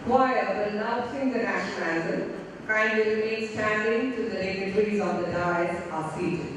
Choir will now sing the national anthem. Kindly remain standing till the dignitaries on the dais are seated.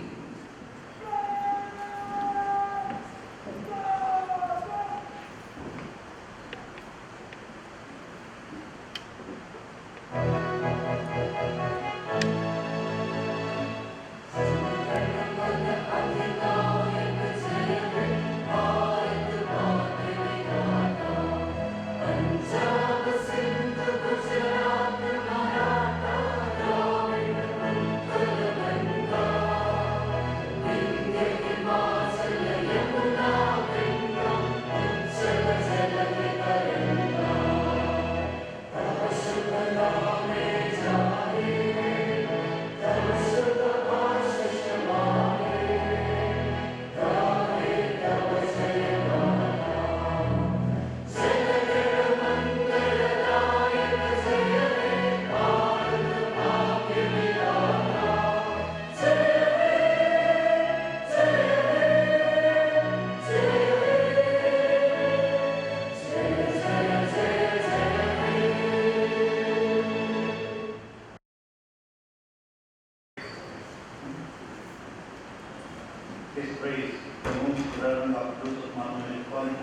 His praise the most reverend of Marthoma College,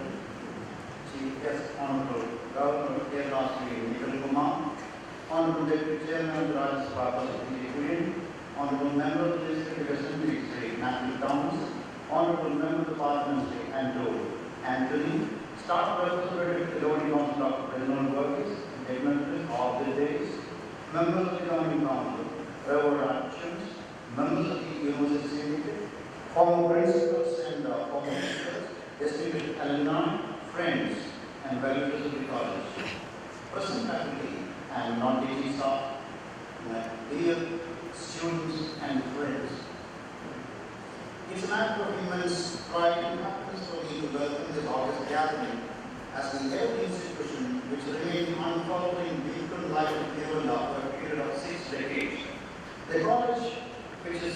Chief Guest Honorable Governor of Kerala Sri Nikhil, Honorable Deputy Chairman of the Rajya Sabha Sri Jubilee, Honorable Member of the Legislative Assembly Sri Matthew Thomas, Honorable Member of the Parliament Sri Anthony, Staff Representative of the Governing Council of Regional Workers, dignitaries of the days, members of the Governing Council, Reverend Actions, members of the University Syndicate, former principals and former teachers, distinguished alumni, friends, and well-wishers of the college, present faculty and non-teaching staff, my dear students and friends. It's an act of immense pride and happiness for me to welcome this August gathering as the every institution which remained unfolding beacon light of Tiruvalla for a period of 6 decades. The college, which is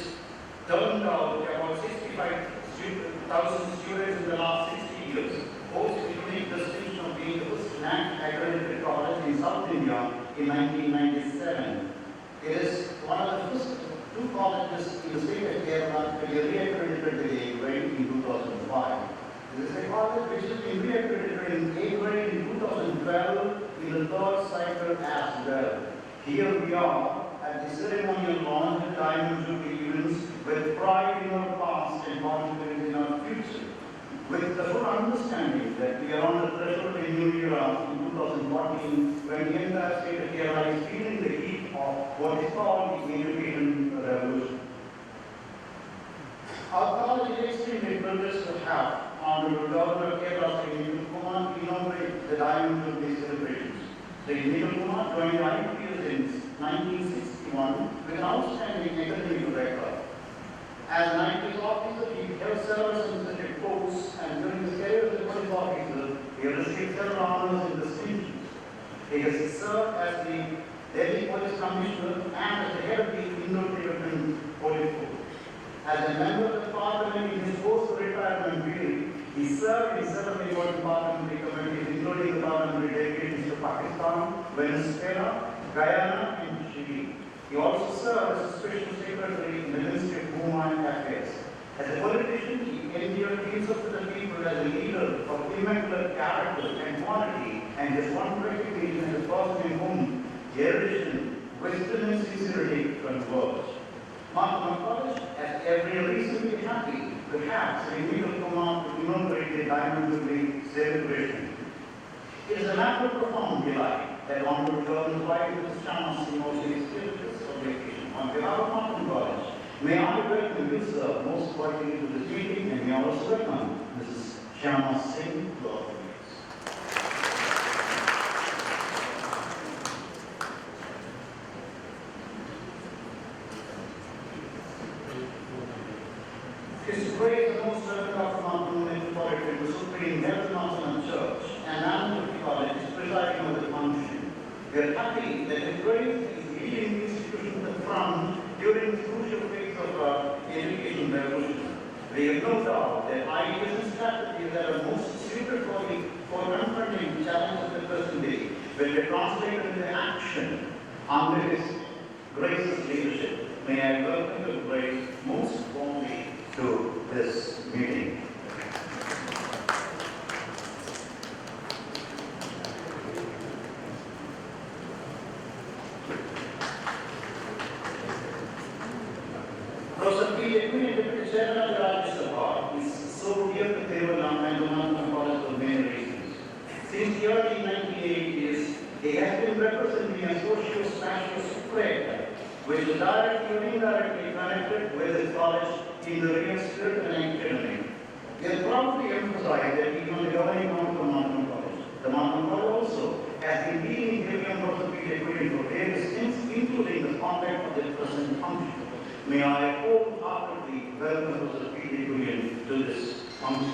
turned out about 65,000 students in the last 60 years, holds the unique distinction of being the first NAAC accredited college in South India in 1997. It is one of the first two colleges in the state of Kerala to be re-accredited in 8th grade in 2005. It is a college which has been re-accredited in 8th grade in 2012 in the third cycle as well. Here we are at the ceremonial launch of the Diamond Jubilee events with pride in our past and confidence in our future, with the full understanding that we are on the threshold of a new era in 2014 when the entire state of Kerala is feeling the heat of what is called the education revolution. Our college is extremely privileged to have Honorable Governor of Kerala Sri Nikhil inaugurate the Diamond Jubilee celebrations. Sri Nikhil joined IPS in 1961 with an outstanding academic record. As an IPS officer, he held several sensitive posts, and during his career as a police officer, he received several honors and distinctions. He has served as the Delhi Police Commissioner and as the head of the Indo-Tibetan Police Force. As a member of the Parliament in his post-retirement period, he served in several important parliamentary committees, including the parliamentary delegations to Pakistan, Venezuela, Guyana, and Chile. He also served as a special secretary in the Ministry of Human Affairs. As a politician, he endured himself to the people as a leader of immaculate character and quality, and his one reputation as a person in whom erudition, wisdom, and sincerity converge. Marthoma College has every reason to be happy to have Sri Nikhil to inaugurate the Diamond Jubilee celebration. It is a matter of profound delight that Honorable Governor invited Mrs. Sharma Singh of vacation. On behalf of Marthoma College, may I welcome you, sir, most cordially to this meeting, and may I also welcome Mrs. Sharma Singh to our meetings. His praise the most reverend Dr. Marthoma College, the Supreme Health and Church, and Anand College is presiding over the function. We are happy that the praise is leading the institution to the front during this crucial phase of our education revolution. We have no doubt that ideas and strategies that are most suited for confronting the challenges of the present day will be translated into action under His Grace's leadership. May I welcome the Grace most warmly to this meeting. Professor P. Deputy Chairman of the Rajya Sabha is so dear to Tiruvalla and Marthoma College for many reasons. Since the early 1980s, he has been representing a socio-spatial spread which is directly or indirectly connected with his college in the real spirit and academy. He has proudly emphasized that he is on the governing council of Marthoma College. The Marthoma College also has been leading heavily on Professor P. Deputy for various things, including the conduct of the present function. May I wholeheartedly welcome Professor P. Jubilee to this function.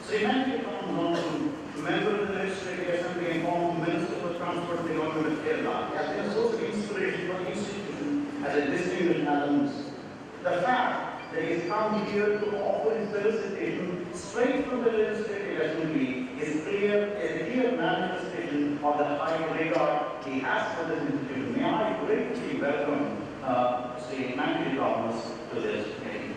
Sri Manji Thomas, member of the Legislative Assembly and former Minister for Transport in the Government of Kerala, has been a source of inspiration for the institution as a distinguished alumnus. The fact that he has come here to offer his felicitation straight from the Legislative Assembly is a clear manifestation of the high regard he has for this institution. May I gratefully welcome Sri Manji Thomas to this meeting.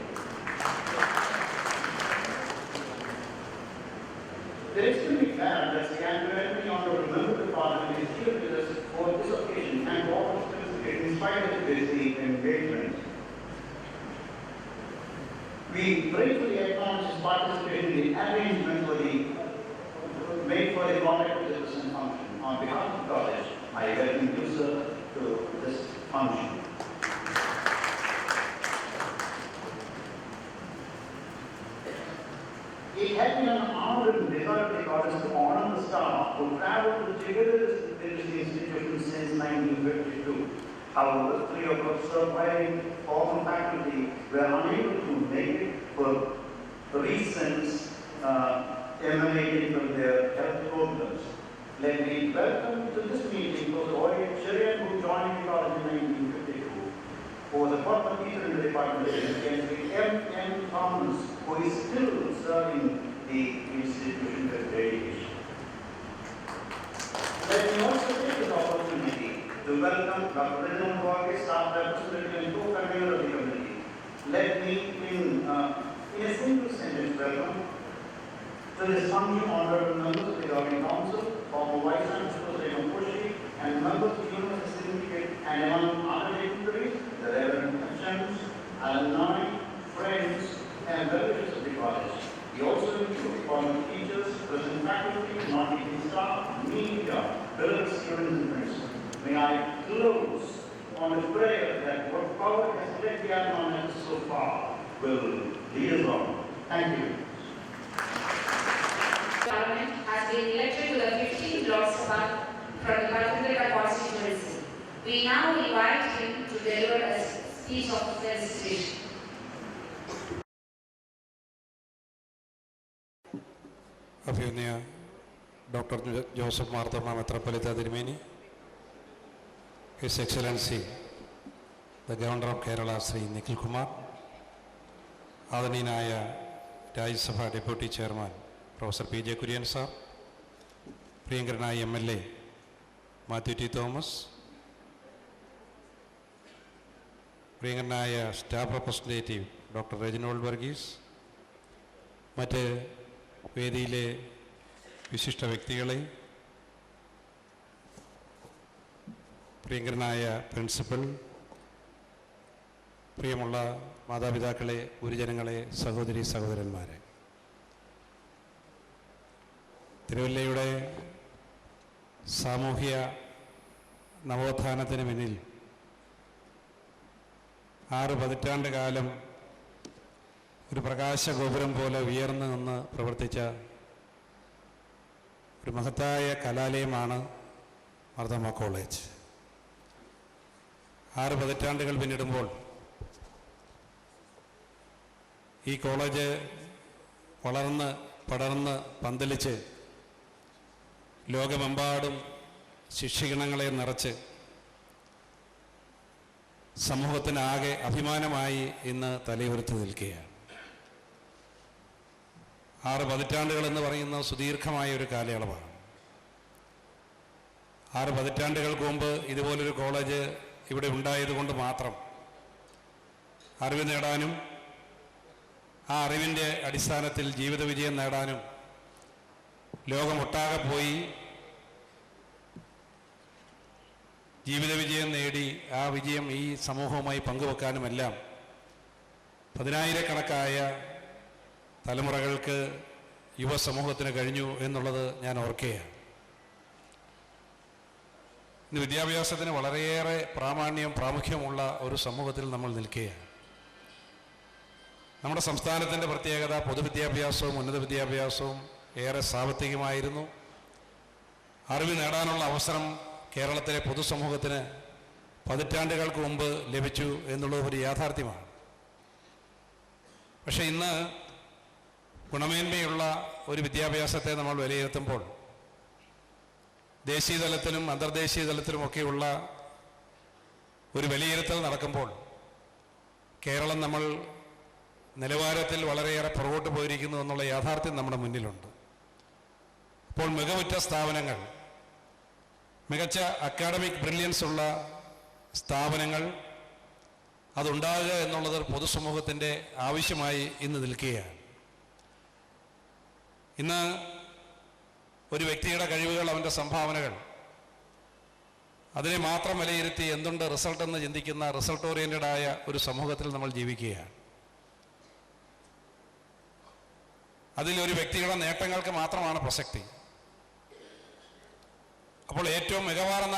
It is extremely glad that Sri Anthony Honorable Member of Parliament is here with us for this occasion and to offer felicitation in spite of his busy engagement. We gratefully acknowledge his participation in the arrangement made for the conduct of this present function. On behalf of the college, I welcome you, sir, to this function. It has been an honor and desire of the college to honor the staff who traveled together to this institution since 1952. However, three of our surviving former faculty were unable to make it for reasons emanating from their health problems. Let me welcome to this meeting Professor Oye Cherian, who joined the college in 1952, who was a former teacher in the Department of Education, M. Thomas, who is still serving the institution with dedication. Let me also take this opportunity to welcome Dr. Reginald Varghese, staff representative and co-convener of the committee. Let me, in a single sentence, welcome to this function honorable members of the governing council, former Vice Chancellor Sri Pushi, and members of the University Syndicate, and among other dignitaries, the Reverend Hutchins, alumni, friends, and relatives of the college. He also includes former teachers, present faculty, non-teaching staff, media, beloved students and friends. May I close on a prayer that what power has led the Alumni so far will lead us on. Thank you. Parliament has been elected to the 15th Lok Sabha from the Pathanamthitta constituency. We now invite him to deliver a speech of felicitation. Abhyunya Dr. Joseph Marthoma Metropolitan Dirmeni, His Excellency, the Governor of Kerala, Sri Nikhil Kumar, Adaninaaya Rajya Sabha Deputy Chairman, Professor P.J. Kurian Sir, Priyankaranaya MLA, Matthew T. Thomas, Priyankaranaya Staff Representative, Dr. Reginald Varghese, മറ്റ് വേദിയിലെ വിശിഷ്ട വ്യക്തികളെ, പ്രിയങ്കരനായ principal, പ്രിയമുള്ള മാതാപിതാക്കളെ, ഗുരുജനങ്ങളെ, സഹോദരി സഹോദരന്മാരെ, തിരുവല്ലയുടെ സാമൂഹ്യ നവോത്ഥാനത്തിന് പിന്നിൽ 6 പതിറ്റാണ്ട് കാലം ഒരു പ്രകാശഗോപുരം പോലെ ഉയർന്നു നിന്ന് പ്രവർത്തിച്ച ഒരു മഹത്തായ കലാലയമാണ് മാർത്തോമ കോളേജ്. 6 പതിറ്റാണ്ടുകൾ പിന്നിടുമ്പോൾ ഈ കോളേജ് വളർന്ന് പടർന്ന് പന്തലിച്ച് ലോകമെമ്പാടും ശിഷ്യഗണങ്ങളെ നിറച്ച് സമൂഹത്തിനാകെ അഭിമാനമായി ഇന്ന് തലയുയർത്തി നിൽക്കുകയാണ്. 6 പതിറ്റാണ്ടുകൾ എന്ന് പറയുന്ന സുദീർഘമായ ഒരു കാലയളവാണ്. 6 പതിറ്റാണ്ടുകൾക്ക് മുമ്പ് ഇതുപോലൊരു കോളേജ് ഇവിടെ ഉണ്ടായതുകൊണ്ട് മാത്രം അറിവ് നേടാനും ആ അറിവിൻ്റെ അടിസ്ഥാനത്തിൽ ജീവിത വിജയം നേടാനും ലോകമൊട്ടാകെ പോയി ജീവിത വിജയം നേടി ആ വിജയം ഈ സമൂഹവുമായി പങ്കുവെക്കാനുമെല്ലാം പതിനായിരക്കണക്കായ തലമുറകൾക്ക് യുവസമൂഹത്തിന് കഴിഞ്ഞു എന്നുള്ളത് ഞാൻ ഓർക്കുകയാണ്. ഇന്ന് വിദ്യാഭ്യാസത്തിന് വളരെയേറെ പ്രാമുഖ്യമുള്ള ഒരു സമൂഹത്തിൽ നമ്മൾ നിൽക്കുകയാണ്. നമ്മുടെ സംസ്ഥാനത്തിൻ്റെ പ്രത്യേകത പൊതുവിദ്യാഭ്യാസവും ഉന്നത വിദ്യാഭ്യാസവും ഏറെ സാമ്പത്തികമായിരുന്നു. അറിവ് നേടാനുള്ള അവസരം കേരളത്തിലെ പൊതുസമൂഹത്തിന് പതിറ്റാണ്ടുകൾക്ക് മുമ്പ് ലഭിച്ചു എന്നുള്ളത് ഒരു യാഥാർത്ഥ്യമാണ്. പക്ഷേ ഇന്ന് ഗുണമേന്മയുള്ള ഒരു വിദ്യാഭ്യാസത്തെ നമ്മൾ വിലയിരുത്തുമ്പോൾ ദേശീയ തലത്തിലും അന്തർദേശീയ തലത്തിലുമൊക്കെയുള്ള ഒരു വിലയിരുത്തൽ നടക്കുമ്പോൾ കേരളം നമ്മൾ നിലവാരത്തിൽ വളരെയേറെ പുറകോട്ട് പോയിരിക്കുന്നു എന്നുള്ള യാഥാർത്ഥ്യം നമ്മുടെ മുന്നിലുണ്ട്. അപ്പോൾ മികവുറ്റ സ്ഥാപനങ്ങൾ, മികച്ച അക്കാഡമിക് ബ്രില്യൻസ് ഉള്ള സ്ഥാപനങ്ങൾ അതുണ്ടാകുക എന്നുള്ളത് പൊതുസമൂഹത്തിൻ്റെ ആവശ്യമായി ഇന്ന് നിൽക്കുകയാണ്. ഇന്ന് ഒരു വ്യക്തിയുടെ കഴിവുകൾ, അവൻ്റെ സംഭാവനകൾ, അതിനെ മാത്രം വിലയിരുത്തി എന്തുണ്ട് റിസൾട്ട് എന്ന് ചിന്തിക്കുന്ന റിസൾട്ട് ഓറിയൻറ്റഡായ ഒരു സമൂഹത്തിൽ നമ്മൾ ജീവിക്കുകയാണ്. അതിലൊരു വ്യക്തിയുടെ നേട്ടങ്ങൾക്ക് മാത്രമാണ് പ്രസക്തി. അപ്പോൾ ഏറ്റവും മികവാർന്ന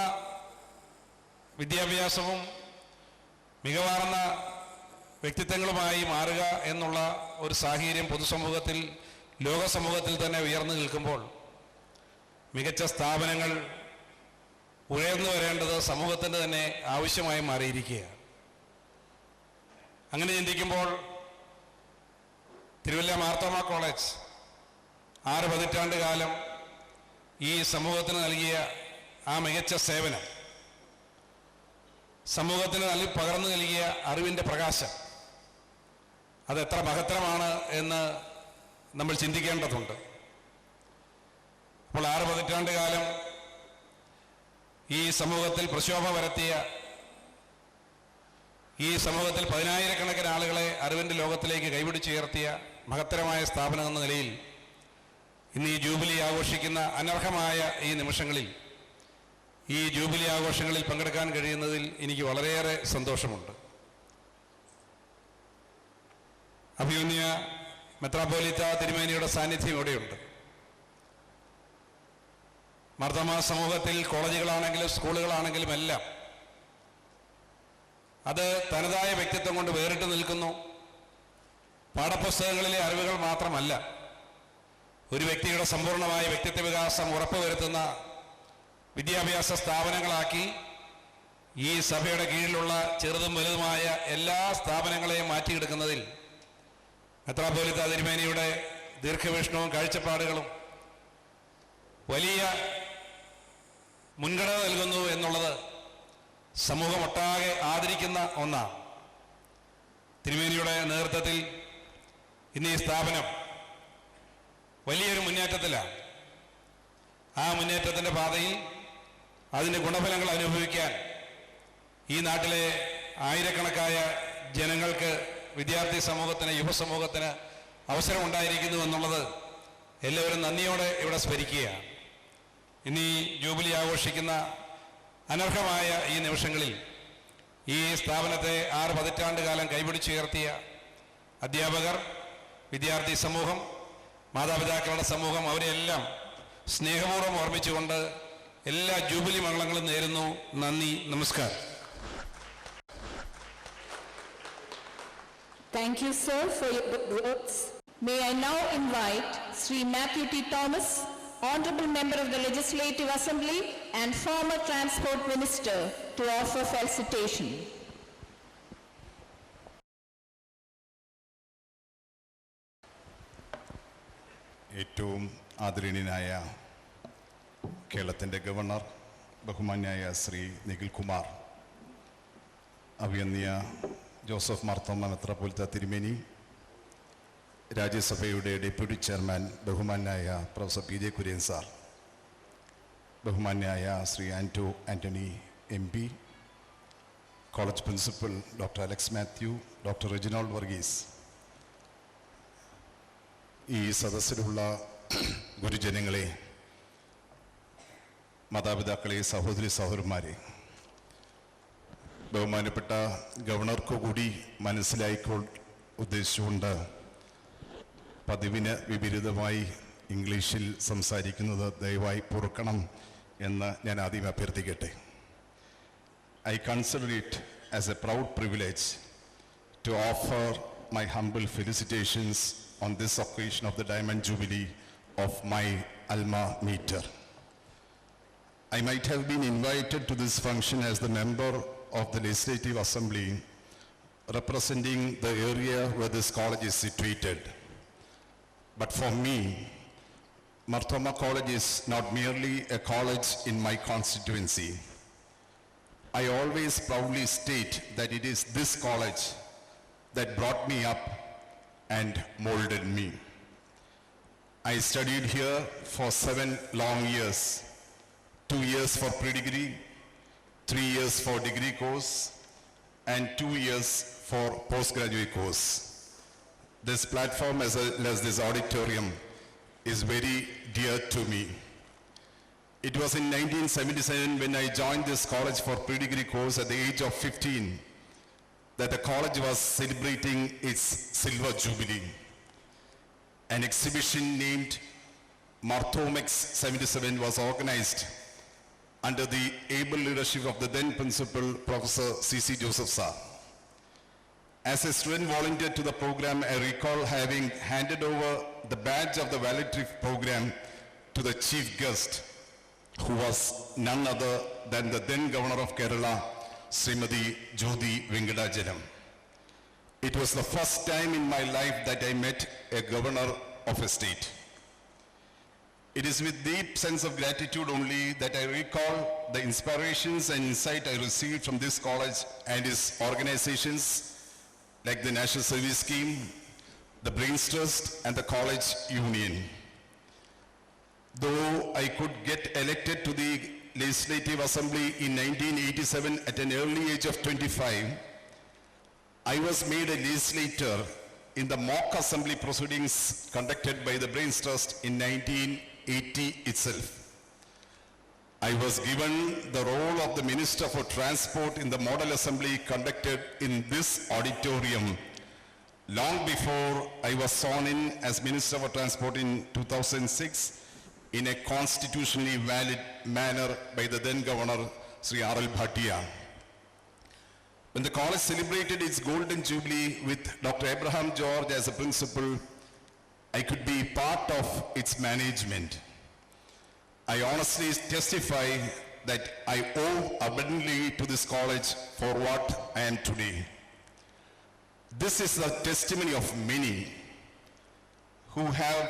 വിദ്യാഭ്യാസവും മികവാർന്ന വ്യക്തിത്വങ്ങളുമായി മാറുക എന്നുള്ള ഒരു സാഹചര്യം പൊതുസമൂഹത്തിൽ, ലോകസമൂഹത്തിൽ തന്നെ ഉയർന്നു നിൽക്കുമ്പോൾ മികച്ച സ്ഥാപനങ്ങൾ ഉയർന്നു വരേണ്ടത് സമൂഹത്തിൻ്റെ തന്നെ ആവശ്യമായി മാറിയിരിക്കുകയാണ്. അങ്ങനെ ചിന്തിക്കുമ്പോൾ തിരുവല്ല മാർത്തോമ കോളേജ് 6 പതിറ്റാണ്ട് കാലം ഈ സമൂഹത്തിന് നൽകിയ ആ മികച്ച സേവനം, സമൂഹത്തിന് പകർന്നു നൽകിയ അറിവിൻ്റെ പ്രകാശം, അതെത്ര മഹത്തരമാണ് എന്ന് നമ്മൾ ചിന്തിക്കേണ്ടതുണ്ട്. അപ്പോൾ 6 പതിറ്റാണ്ട് കാലം ഈ സമൂഹത്തിൽ പ്രക്ഷോഭം വരുത്തിയ, ഈ സമൂഹത്തിൽ പതിനായിരക്കണക്കിന് ആളുകളെ അറിവിൻ്റെ ലോകത്തിലേക്ക് കൈപിടിച്ചുയർത്തിയ മഹത്തരമായ സ്ഥാപനം എന്ന നിലയിൽ ഇന്ന് ഈ ജൂബിലി ആഘോഷിക്കുന്ന അനർഹമായ ഈ നിമിഷങ്ങളിൽ, ഈ ജൂബിലി ആഘോഷങ്ങളിൽ പങ്കെടുക്കാൻ കഴിയുന്നതിൽ എനിക്ക് വളരെയേറെ സന്തോഷമുണ്ട്. അഭിമന്യ മെത്രാപ്പോലീത്ത തിരുമേനിയുടെ സാന്നിധ്യം ഇവിടെയുണ്ട്. മാർത്തോമ സമൂഹത്തിൽ കോളേജുകളാണെങ്കിലും സ്കൂളുകളാണെങ്കിലും എല്ലാം അത് തനതായ വ്യക്തിത്വം കൊണ്ട് വേറിട്ട് നിൽക്കുന്നു. പാഠപുസ്തകങ്ങളിലെ അറിവുകൾ മാത്രമല്ല, ഒരു വ്യക്തിയുടെ സമ്പൂർണമായ വ്യക്തിത്വ വികാസം ഉറപ്പുവരുത്തുന്ന വിദ്യാഭ്യാസ സ്ഥാപനങ്ങളാക്കി ഈ സഭയുടെ കീഴിലുള്ള ചെറുതും വലുതുമായ എല്ലാ സ്ഥാപനങ്ങളെയും മാറ്റിയെടുക്കുന്നതിൽ മെത്രാപ്പോലീത്ത തിരുമേനിയുടെ ദീർഘവീക്ഷണവും കാഴ്ചപ്പാടുകളും വലിയ മുൻഗണന നൽകുന്നു എന്നുള്ളത് സമൂഹമൊട്ടാകെ ആദരിക്കുന്ന ഒന്നാണ്. തിരുമേനിയുടെ നേതൃത്വത്തിൽ ഇന്ന് ഈ സ്ഥാപനം വലിയൊരു മുന്നേറ്റത്തിലാണ്. ആ മുന്നേറ്റത്തിൻ്റെ പാതയിൽ അതിൻ്റെ ഗുണഫലങ്ങൾ അനുഭവിക്കാൻ ഈ നാട്ടിലെ ആയിരക്കണക്കായ ജനങ്ങൾക്ക്, വിദ്യാർത്ഥി സമൂഹത്തിന്, യുവസമൂഹത്തിന് അവസരമുണ്ടായിരിക്കുന്നു എന്നുള്ളത് എല്ലാവരും നന്ദിയോടെ ഇവിടെ സ്മരിക്കുകയാണ്. ഇനി ജൂബിലി ആഘോഷിക്കുന്ന അനർഹമായ ഈ നിമിഷങ്ങളിൽ ഈ സ്ഥാപനത്തെ 6 പതിറ്റാണ്ട് കാലം കൈപിടിച്ചുയർത്തിയ അധ്യാപകർ, വിദ്യാർത്ഥി സമൂഹം, മാതാപിതാക്കളുടെ സമൂഹം, അവരെല്ലാം സ്നേഹപൂർവ്വം ഓർമ്മിച്ചുകൊണ്ട് എല്ലാ ജൂബിലി മംഗളങ്ങളും നേരുന്നു. നന്ദി, നമസ്കാരം. Thank you, sir, for your good words. May I now invite Sri Matthew T. Thomas, Honorable Member of the Legislative Assembly and former Transport Minister, to offer felicitation. ഏറ്റവും ആദരണീയനായ കേരളത്തിൻ്റെ ഗവർണർ, ബഹുമാന്യായ ശ്രീ നിഖിൽ കുമാർ, അഭിനന്ദിയ ജോസഫ് മാർത്തോമ മെത്രാപ്പോലീത്ത തിരുമേനി, രാജ്യസഭയുടെ ഡെപ്യൂട്ടി ചെയർമാൻ ബഹുമാന്യായ professor P J Kurien sir, ബഹുമാന്യായ Shri Antony M P, college principal doctor Alex Mathew, doctor Reginald Varghese, ഈ സദസ്സിലുള്ള ഗുരുജനങ്ങളെ, മാതാപിതാക്കളെ, സഹോദരി സഹോദരന്മാരെ, ബഹുമാനപ്പെട്ട ഗവർണർക്ക് കൂടി മനസ്സിലായിക്കോ ഉദ്ദേശിച്ചുകൊണ്ട് പതിവിന് വിപരീതമായി ഇംഗ്ലീഷിൽ സംസാരിക്കുന്നത് ദയവായി പൊറുക്കണം എന്ന് ഞാൻ ആദ്യം അഭ്യർത്ഥിക്കട്ടെ. I consider it as a proud privilege to offer my humble felicitations on this occasion of the Diamond Jubilee of my alma mater. I might have been invited to this function as the member of the Legislative Assembly representing the area where this college is situated. But for me, Marthoma College is not merely a college in my constituency. I always proudly state that it is this college that brought me up and molded me. I studied here for 7 long years, 2 years for pre-degree, 3 years for degree course, and 2 years for postgraduate course. This platform as well as this auditorium is very dear to me. It was in 1977 when I joined this college for pre-degree course at the age of 15 that the college was celebrating its silver jubilee. An exhibition named Marthoma 77 was organized under the able leadership of the then principal Professor C.C. Joseph Sir. As a student volunteer to the program, I recall having handed over the badge of the valedictory program to the chief guest, who was none other than the then Governor of Kerala, Srimati Jyoti Venkatachalam. It was the first time in my life that I met a governor of a state. It is with deep sense of gratitude only that I recall the inspirations and insight I received from this college and its organizations like the National Service Scheme, the Brains Trust, and the College Union. Though I could get elected to the Legislative Assembly in 1987 at an early age of 25, I was made a legislator in the mock assembly proceedings conducted by the Brains Trust in 1980 itself. I was given the role of the Minister for Transport in the Model Assembly conducted in this auditorium long before I was sworn in as Minister for Transport in 2006 in a constitutionally valid manner by the then Governor Sri R.L. Bhatia. When the college celebrated its Golden Jubilee with Dr. Abraham George as a principal, I could be part of its management. I honestly testify that I owe abundantly to this college for what I am today. This is the testimony of many who have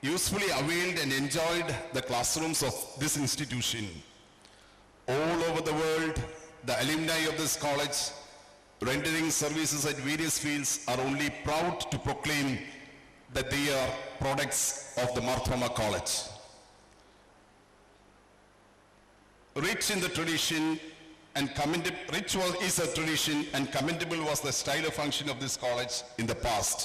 usefully availed and enjoyed the classrooms of this institution. All over the world, the alumni of this college, rendering services at various fields, are only proud to proclaim that they are products of the Marthoma College. Rich in the tradition and is a tradition, and commendable was the style of function of this college in the past.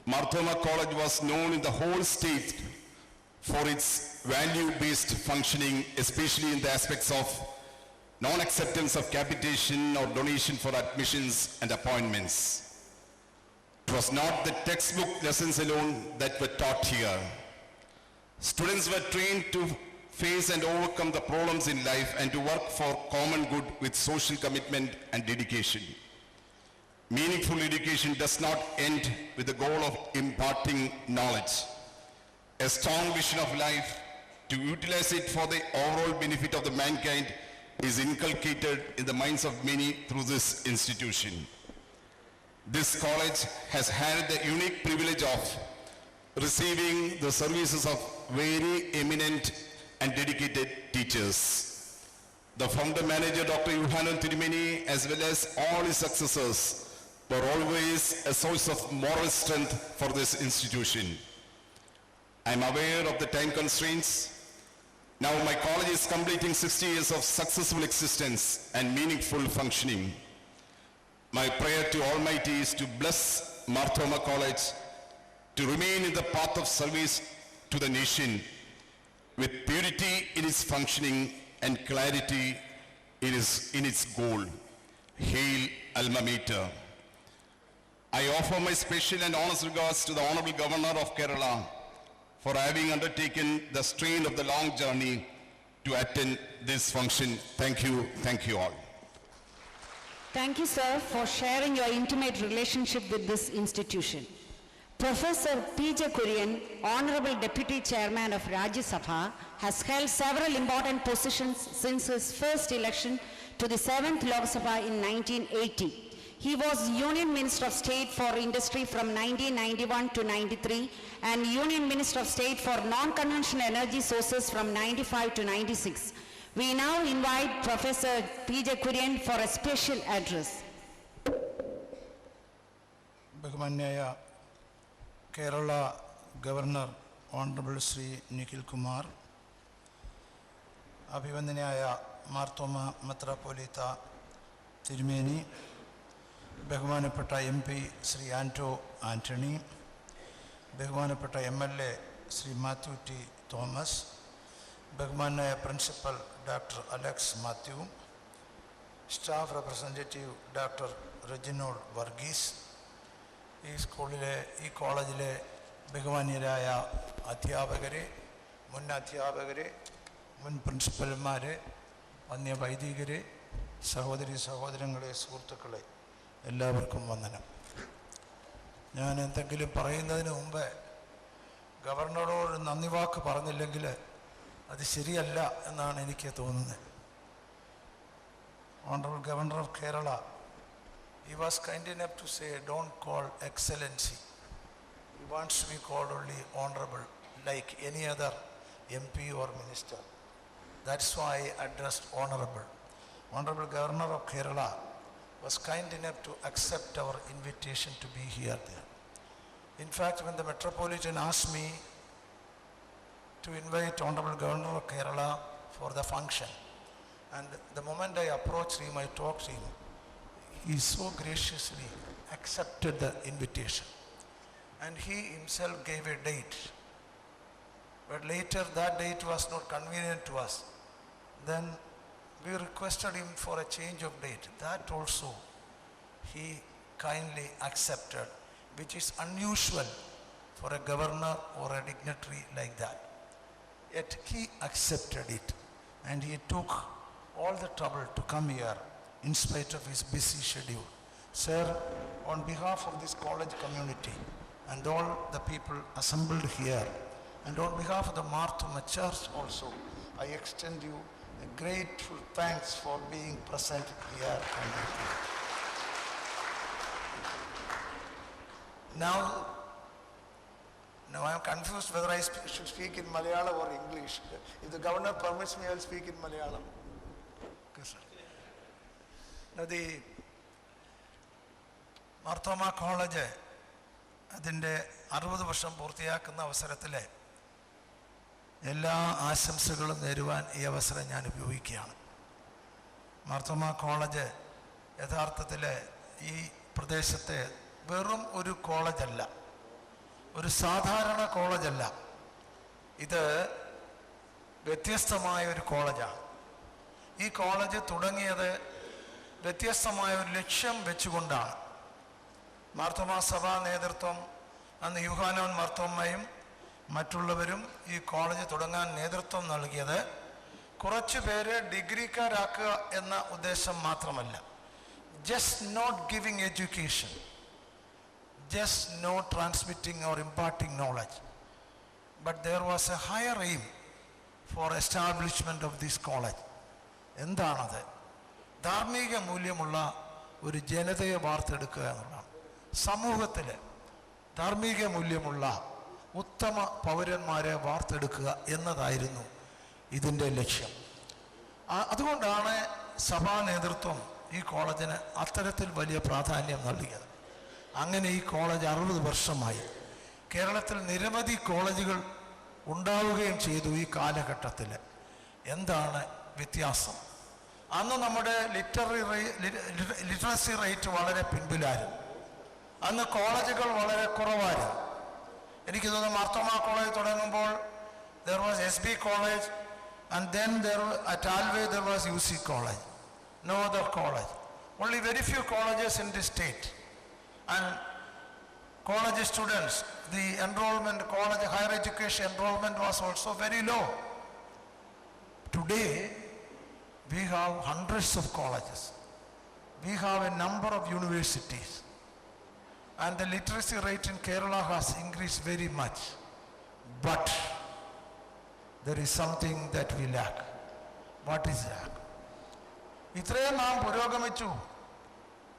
Marthoma College was known in the whole state for its value-based functioning, especially in the aspects of non-acceptance of capitation or donation for admissions and appointments. It was not the textbook lessons alone that were taught here. Students were trained to face and overcome the problems in life and to work for common good with social commitment and dedication. Meaningful education does not end with the goal of imparting knowledge. A strong vision of life to utilize it for the overall benefit of the mankind is inculcated in the minds of many through this institution. This college has had the unique privilege of receiving the services of very eminent and dedicated teachers. The founder manager, Dr. Yohanan Tirumeni, as well as all his successors, were always a source of moral strength for this institution. I am aware of the time constraints. Now my college is completing 60 years of successful existence and meaningful functioning. My prayer to Almighty is to bless Marthoma College to remain in the path of service to the nation with purity in its functioning and clarity in its goal. Hail Alma Mater. I offer my special and honest regards to the Honorable Governor of Kerala for having undertaken the strain of the long journey to attend this function. Thank you all. Thank you, sir, for sharing your intimate relationship with this institution. Professor P.J. Kurian, Honorable Deputy Chairman of Rajya Sabha, has held several important positions since his first election to the 7th Lok Sabha in 1980. He was Union Minister of State for Industry from 1991 to 93 and Union Minister of State for Non-Conventional Energy Sources from 95 to 96. We now invite Professor P.J. Kurian for a special address. Bahumanyaya Kerala Governor Honorable Sri Nikhil Kumar, Abhivandanyaya Marthoma Metropolita Tirumeni, Bahumanapata MP Sri Anto Anthony, Bahumanapata MLA Sri Matthew T. Thomas, Bahumanaya Principal Dr. Alex Matthew, Staff Representative Dr. Reginald Varghese, ഈ കോളേജിലെ ബഹുമാന്യരായ അധ്യാപകരെ, മുൻ അധ്യാപകരെ, മുൻ പ്രിൻസിപ്പൽമാരെ, വന്യ വൈദികരെ, സഹോദരി സഹോദരങ്ങളെ, സുഹൃത്തുക്കളെ, എല്ലാവർക്കും വന്ദനം. ഞാൻ എന്തെങ്കിലും പറയുന്നതിന് മുമ്പ് ഗവർണറോട് നന്ദി വാക്ക് പറഞ്ഞില്ലെങ്കിൽ അത് ശരിയല്ല എന്നാണ് എനിക്ക് തോന്നുന്നത്. Honorable Governor of Kerala, he was kind enough to say, don't call excellency. He wants to be called only honorable, like any other MP or minister. That's why I addressed honorable. Honorable Governor of Kerala was kind enough to accept our invitation to be here there. In fact, when the Metropolitan asked me to invite Honorable Governor of Kerala for the function, and the moment I approached him, I talked to him, he so graciously accepted the invitation. And he himself gave a date. But later that date was not convenient to us. Then we requested him for a change of date. That also he kindly accepted, which is unusual for a governor or a dignitary like that. Yet he accepted it, and he took all the trouble to come here in spite of his busy schedule. Sir, on behalf of this college community and all the people assembled here, and on behalf of the Marthoma Church also, I extend you a grateful thanks for being present here. Now I am confused whether I should speak in Malayalam or English. If the governor permits me, I will speak in Malayalam. Okay, sir. Now the Marthoma College, അതിൻ്റെ 60 വർഷം പൂർത്തിയാക്കുന്ന അവസരത്തിൽ എല്ലാ ആശംസകളും നേരുവാൻ ഈ അവസരം ഞാൻ ഉപയോഗിക്കുകയാണ്. മാർത്തോമ കോളേജ് യഥാർത്ഥത്തിൽ ഈ പ്രദേശത്തെ വെറും ഒരു കോളേജല്ല, ഒരു സാധാരണ കോളേജല്ല. ഇത് വ്യത്യസ്തമായ ഒരു കോളേജാണ്. ഈ കോളേജ് തുടങ്ങിയത് വ്യത്യസ്തമായ ഒരു ലക്ഷ്യം വെച്ചുകൊണ്ടാണ്. മാർത്തോമ സഭാ നേതൃത്വം, അന്ന് യൂഹാനോൻ മാർത്തോമ്മയും മറ്റുള്ളവരും ഈ കോളേജ് തുടങ്ങാൻ നേതൃത്വം നൽകിയത് കുറച്ചു പേര് ഡിഗ്രിക്കാരാക്കുക എന്ന ഉദ്ദേശം മാത്രമല്ല. Just not giving education, just not transmitting or imparting knowledge, but there was a higher aim for establishment of this college. എന്താണത്? ധാർമ്മിക മൂല്യമുള്ള ഒരു ജനതയെ വാർത്തെടുക്കുക എന്നുള്ളതാണ്. സമൂഹത്തിൽ ധാർമ്മിക മൂല്യമുള്ള ഉത്തമ പൗരന്മാരെ വാർത്തെടുക്കുക എന്നതായിരുന്നു ഇതിൻ്റെ ലക്ഷ്യം. അതുകൊണ്ടാണ് സഭാ നേതൃത്വം ഈ കോളേജിന് അത്തരത്തിൽ വലിയ പ്രാധാന്യം നൽകിയത്. അങ്ങനെ ഈ കോളേജ് 60 വർഷമായി. കേരളത്തിൽ നിരവധി കോളേജുകൾ ഉണ്ടാവുകയും ചെയ്തു ഈ കാലഘട്ടത്തിൽ. എന്താണ് വ്യത്യാസം? അന്ന് നമ്മുടെ ലിറ്ററസി റേറ്റ് വളരെ പിൻപിലായിരുന്നു. അന്ന് കോളേജുകൾ വളരെ കുറവായിരുന്നു. എനിക്ക് തോന്നുന്നു മാർത്തോമ കോളേജ് തുടങ്ങുമ്പോൾ there was SB College, and then at Alway there was UC College. No other college. Only very few colleges in the state. And college students, the enrollment, college higher education enrollment was also very low. Today, we have hundreds of colleges. We have a number of universities. And the literacy rate in Kerala has increased very much. But there is something that we lack. What is that? ഇത്രയും നാം പുരോഗമിച്ചു.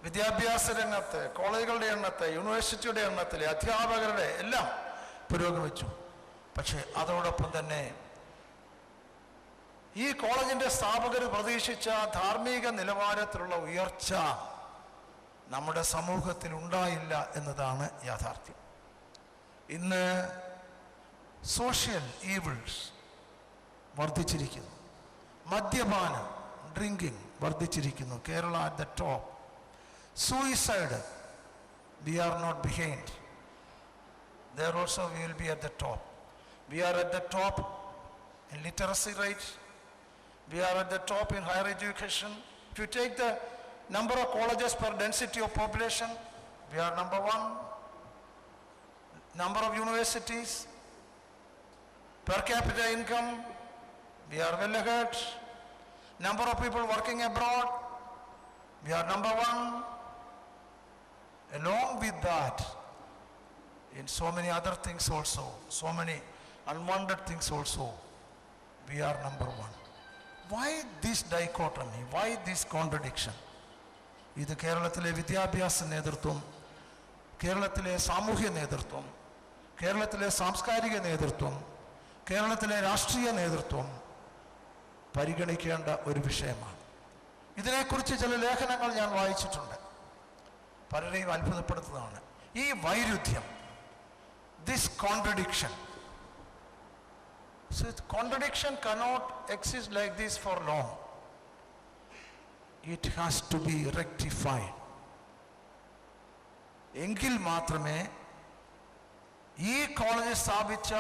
വിദ്യാഭ്യാസ രംഗത്ത്, കോളേജുകളുടെ എണ്ണത്തെ, യൂണിവേഴ്സിറ്റിയുടെ എണ്ണത്തിലെ അധ്യാപകരുടെ എല്ലാം പുരോഗമിച്ചു. പക്ഷേ അതോടൊപ്പം തന്നെ ഈ കോളേജിൻ്റെ സ്ഥാപകർ പ്രതീക്ഷിച്ച ധാർമ്മിക നിലവാരത്തിലുള്ള ഉയർച്ച നമ്മുടെ സമൂഹത്തിൽ ഉണ്ടായില്ല എന്നതാണ് യാഥാർത്ഥ്യം. ഇന്ന് സോഷ്യൽ ഈവിൾസ് വർദ്ധിച്ചിരിക്കുന്നു. മദ്യപാനം, ഡ്രിങ്കിങ് വർദ്ധിച്ചിരിക്കുന്നു. Kerala at the top. Suicide, we are not behind. There also we will be at the top. We are at the top in literacy rate. We are at the top in higher education. If you take the number of colleges per density of population, we are number 1. Number of universities, per capita income, we are well ahead. Number of people working abroad, we are number 1. Along with that, in so many other things also, so many unwanted things also, we are number 1. Why this dichotomy? Why this contradiction? ഇത് കേരളത്തിലെ വിദ്യാഭ്യാസ നേതൃത്വം, കേരളത്തിലെ സാമൂഹ്യ നേതൃത്വം, കേരളത്തിലെ സാംസ്കാരിക നേതൃത്വം, കേരളത്തിലെ രാഷ്ട്രീയ നേതൃത്വം പരിഗണിക്കേണ്ട ഒരു വിഷയമാണ്. ഇതിനെക്കുറിച്ച് ചില ലേഖനങ്ങൾ ഞാൻ വായിച്ചിട്ടുണ്ട്. പലരെയും അത്ഭുതപ്പെടുത്തുന്നതാണ് ഈ വൈരുദ്ധ്യം. This contradiction. So contradiction cannot exist like this for long. It has to be rectified. എങ്കിൽ മാത്രമേ ഈ കോളേജ് സ്ഥാപിച്ച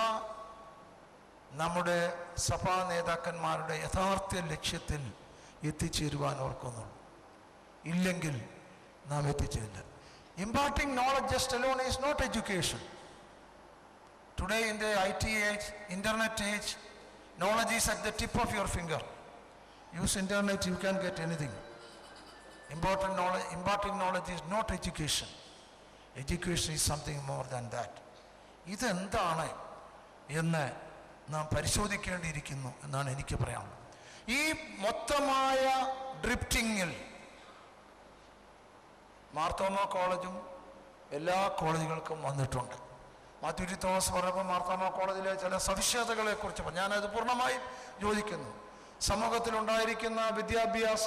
നമ്മുടെ സഭാ നേതാക്കന്മാരുടെ യഥാർത്ഥ ലക്ഷ്യത്തിൽ എത്തിച്ചേരുവാൻ ഓർക്കുന്നുള്ളൂ. ഇല്ലെങ്കിൽ നാം എത്തിച്ചേരില്ല. Imparting knowledge just alone is not education. Today in the IT age, internet age, knowledge is at the tip of your finger. Use internet, you can get anything. Imparting knowledge is not education. Education is something more than that. ഇതെന്താണ് എന്ന് നാം പരിശോധിക്കേണ്ടിയിരിക്കുന്നു എന്നാണ് എനിക്ക് പറയാനുള്ളത്. ഈ മൊത്തമായ ഡ്രിഫ്റ്റിങ്ങിൽ മാർത്തോമ കോളേജും എല്ലാ കോളേജുകൾക്കും വന്നിട്ടുണ്ട്. മാത്യു തോമസ് പറഞ്ഞപ്പോൾ മാർത്തോമ കോളേജിലെ ചില സവിശേഷതകളെ കുറിച്ച് ഞാനത് പൂർണ്ണമായും യോജിക്കുന്നു. സമൂഹത്തിലുണ്ടായിരിക്കുന്ന വിദ്യാഭ്യാസ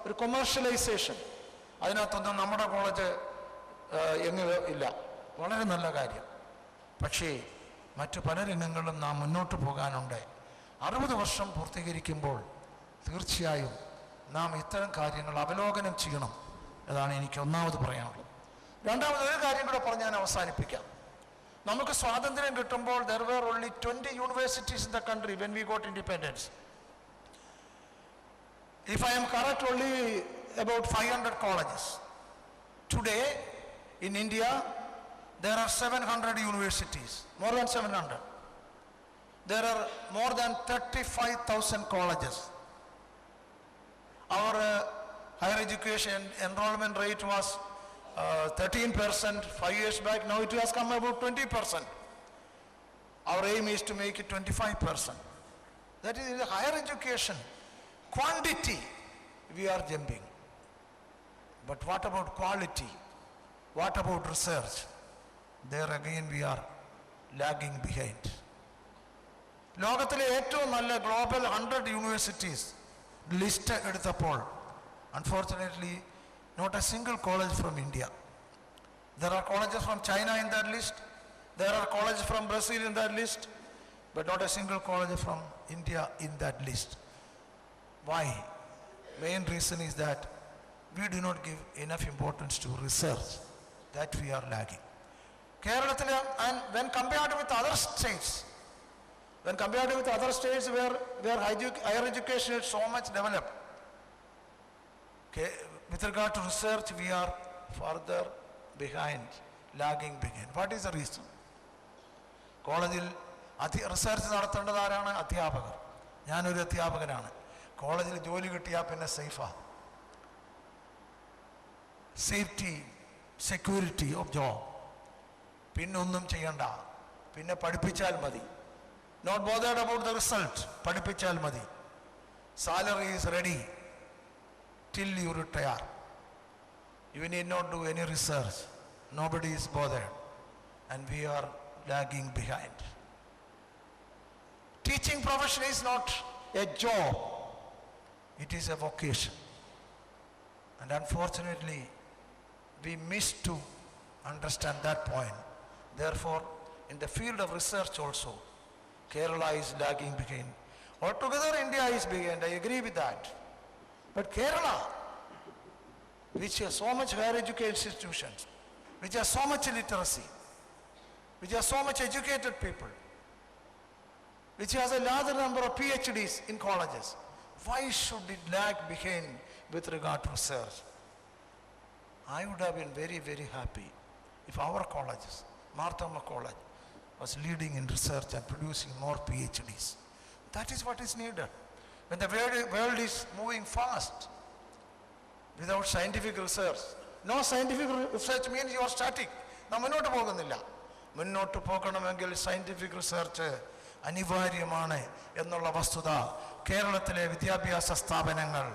ഒരു കൊമേഴ്ഷ്യലൈസേഷൻ, അതിനകത്തൊന്നും നമ്മുടെ കോളേജ് എങ്ങും ഇല്ല. വളരെ നല്ല കാര്യം. പക്ഷേ മറ്റു പല രംഗങ്ങളിലും നാം മുന്നോട്ട് പോകാനുണ്ട്. 60 വർഷം പൂർത്തീകരിക്കുമ്പോൾ തീർച്ചയായും നാം ഇത്തരം കാര്യങ്ങൾ അവലോകനം ചെയ്യണം. അതാണ് എനിക്ക് ഒന്നാമത് പറയാനുള്ളത്. രണ്ടാമത് ഒരു കാര്യം കൂടെ പറഞ്ഞ് ഞാൻ അവസാനിപ്പിക്കാം. നമുക്ക് സ്വാതന്ത്ര്യം കിട്ടുമ്പോൾ there were only 20 universities in the country when we got independence. If I am correct, only about 500 colleges. Today in India there are 700 universities, more than 700. There are more than 35,000 colleges. Our higher education enrollment rate was 13% 5 years back. Now it has come about 20%. Our aim is to make it 25%. That is the higher education. Quantity, we are jumping. But what about quality? What about research? There again we are lagging behind. ലോകത്തിലെ ഏറ്റവും നല്ല global 100 universities list എടുത്തപ്പോൾ unfortunately not a single college from India. There are colleges from China in that list. There are colleges from Brazil in that list. But not a single college from India in that list. Why? Main reason is that we do not give enough importance to research. That we are lagging. Kerala, and when compared with other states, where higher education is so much developed, okay, with regard to research, we are further behind, lagging behind. What is the reason? College research നടത്തേണ്ടതാരാണ്? അധ്യാപകർ. ഞാനൊരു അധ്യാപകനാണ്. കോളേജിൽ ജോലി കിട്ടിയാൽ പിന്നെ സേഫാ. Safety, security of job. പിന്നെ ഒന്നും ചെയ്യണ്ട, പിന്നെ പഠിപ്പിച്ചാൽ മതി. Not bothered about the result. പഠിപ്പിച്ചാൽ മതി. Salary is ready till you retire. You need not do any research. Nobody is bothered. And we are lagging behind. Teaching profession is not a job. It is a vocation. And unfortunately, we miss to understand that point. Therefore, in the field of research also, Kerala is lagging behind. Altogether, India is behind. I agree with that. But Kerala, which has so much higher education institutions, which has so much literacy, which has so much educated people, which has a larger number of PhDs in colleges, why should it lag behind with regard to research? I would have been very, very happy if our colleges, Marthoma College, was leading in research and producing more PhDs. That is what is needed. When the world is moving fast, without scientific research, no scientific research means you are static. നാം മുന്നോട്ട് പോകുന്നില്ല. മുന്നോട്ട് പോകണമെങ്കിൽ scientific research അനിവാര്യമാണ് എന്നുള്ള വസ്തുത കേരളത്തിലെ വിദ്യാഭ്യാസ സ്ഥാപനങ്ങൾ,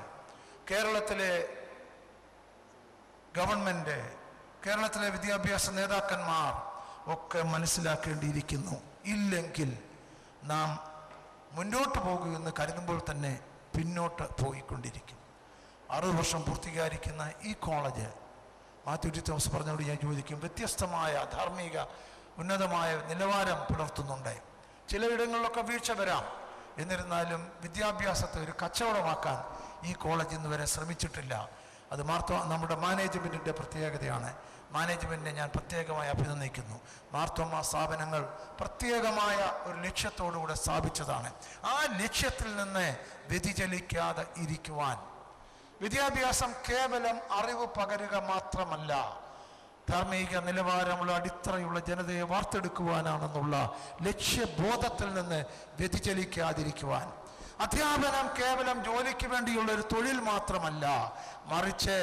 കേരളത്തിലെ ഗവൺമെന്റ്, കേരളത്തിലെ വിദ്യാഭ്യാസ നേതാക്കന്മാർ ഒക്കെ മനസ്സിലാക്കേണ്ടിയിരിക്കുന്നു. ഇല്ലെങ്കിൽ നാം മുന്നോട്ട് പോകുമെന്ന് കരുതുമ്പോൾ തന്നെ പിന്നോട്ട് പോയിക്കൊണ്ടിരിക്കും. 60 വർഷം പൂർത്തീകരിക്കുന്ന ഈ കോളേജ്, മാത്യു ടി തോമസ് പറഞ്ഞോട് ഞാൻ ചോദിക്കും, വ്യത്യസ്തമായ ധാർമ്മിക ഉന്നതമായ നിലവാരം പുലർത്തുന്നുണ്ട്. ചിലയിടങ്ങളിലൊക്കെ വീഴ്ച വരാം. എന്നിരുന്നാലും വിദ്യാഭ്യാസത്തെ ഒരു കച്ചവടമാക്കാൻ ഈ കോളേജ് ഇന്ന് വരെ ശ്രമിച്ചിട്ടില്ല. അത് നമ്മുടെ മാനേജ്മെൻറ്റിൻ്റെ പ്രത്യേകതയാണ്. മാനേജ്മെൻറ്റിനെ ഞാൻ പ്രത്യേകമായി അഭിനന്ദിക്കുന്നു. മാർത്തോമ സ്ഥാപനങ്ങൾ പ്രത്യേകമായ ഒരു ലക്ഷ്യത്തോടുകൂടെ സ്ഥാപിച്ചതാണ്. ആ ലക്ഷ്യത്തിൽ നിന്ന് വ്യതിചലിക്കാതെ ഇരിക്കുവാൻ വിദ്യാഭ്യാസം കേവലം അറിവ് പകരുക മാത്രമല്ല, ധാർമ്മിക നിലവാരമുള്ള അടിത്തറയുള്ള ജനതയെ വാർത്തെടുക്കുവാനാണെന്നുള്ള ലക്ഷ്യബോധത്തിൽ നിന്ന് വ്യതിചലിക്കാതിരിക്കുവാൻ. അധ്യാപനം കേവലം ജോലിക്ക് വേണ്ടിയുള്ള ഒരു തൊഴിൽ മാത്രമല്ല, മറിച്ച്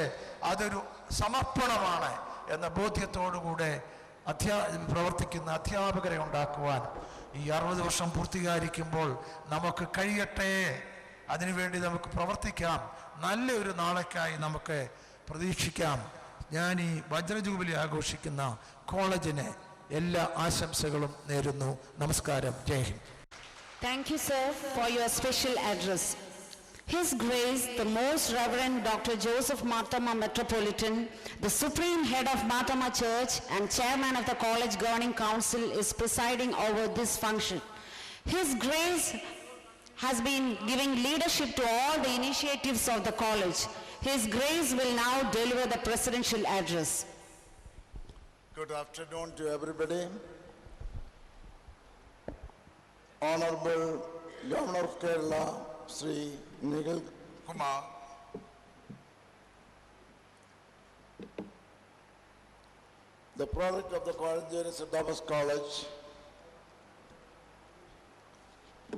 അതൊരു സമർപ്പണമാണ് എന്ന ബോധ്യത്തോടുകൂടെ പ്രവർത്തിക്കുന്ന അധ്യാപകരെ ഉണ്ടാക്കുവാൻ ഈ 60 വർഷം പൂർത്തീകരിക്കുമ്പോൾ നമുക്ക് കഴിയട്ടെ. അതിനുവേണ്ടി നമുക്ക് പ്രവർത്തിക്കാം. നല്ലൊരു നാളേക്കായി നമുക്ക് പ്രതീക്ഷിക്കാം. ഞാൻ ഈ വജ്രജൂബിലി ആഘോഷിക്കുന്ന കോളേജിന് എല്ലാ ആശംസകളും നേരുന്നു. നമസ്കാരം. ജയ് Hind. Thank you, sir, for your special address. His Grace, the Most Reverend Dr. Joseph Marthoma Metropolitan, the Supreme Head of Marthoma Church and Chairman of the College Governing Council, is presiding over this function. His Grace has been giving leadership to all the initiatives of the college. His Grace will now deliver the presidential address. Good afternoon to everybody. Honorable Governor of Kerala, Sri Nigel Kumar, the product of the Marthoma College,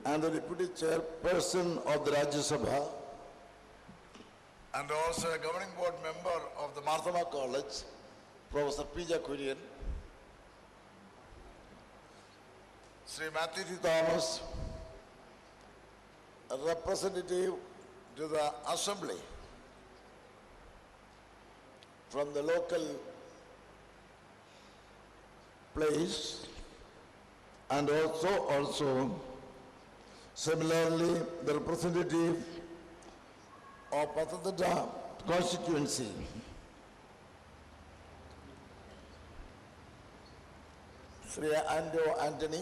and the Deputy Chairperson of the Rajya Sabha, and also a governing board member of the Marthoma College, Professor P.J. Kurian, Sri Matthew T. Thomas, a representative to the Assembly from the local place, and also similarly the representative of Pathanamthitta constituency. Sri Ando Anthony,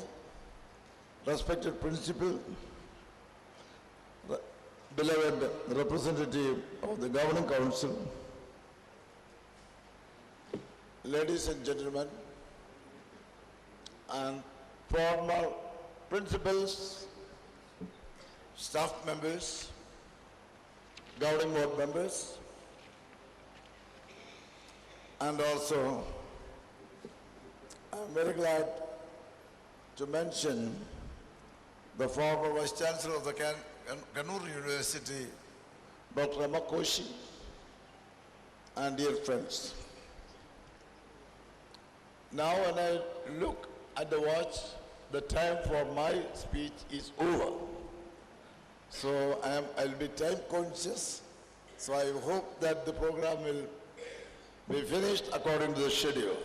respected principal, beloved representative of the Governing Council, ladies and gentlemen, and former principals, staff members, governing board members, and also I'm very glad to mention the former Vice Chancellor of the Kannur University, Dr. Ramakoshi, and dear friends. Now when I look at the watch, the time for my speech is over. So I'll be time conscious. So I hope that the program will be finished according to the schedule.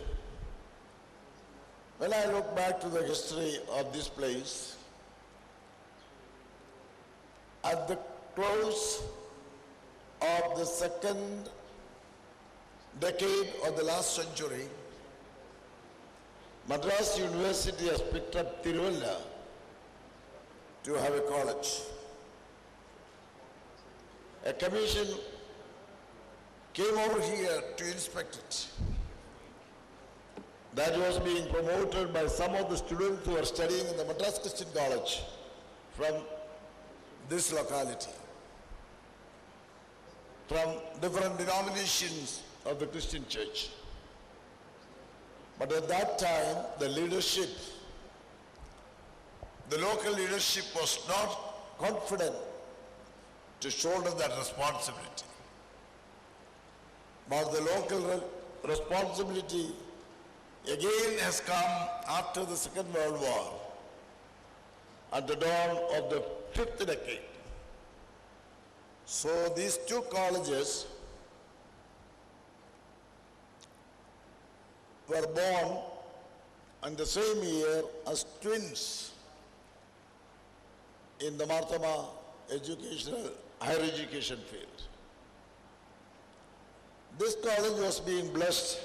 When I look back to the history of this place, at the close of the second decade of the last century, Madras University has picked up Tiruvalla to have a college. A commission came over here to inspect it. That was being promoted by some of the students who are studying in the Madras Christian College from this locality, from different denominations of the Christian church. But at that time, the leadership, the local leadership was not confident to shoulder that responsibility. But the local responsibility again has come after the Second World War, at the dawn of the 5th decade. So these two colleges were born in the same year as twins in the Marthoma higher education field. This college was being blessed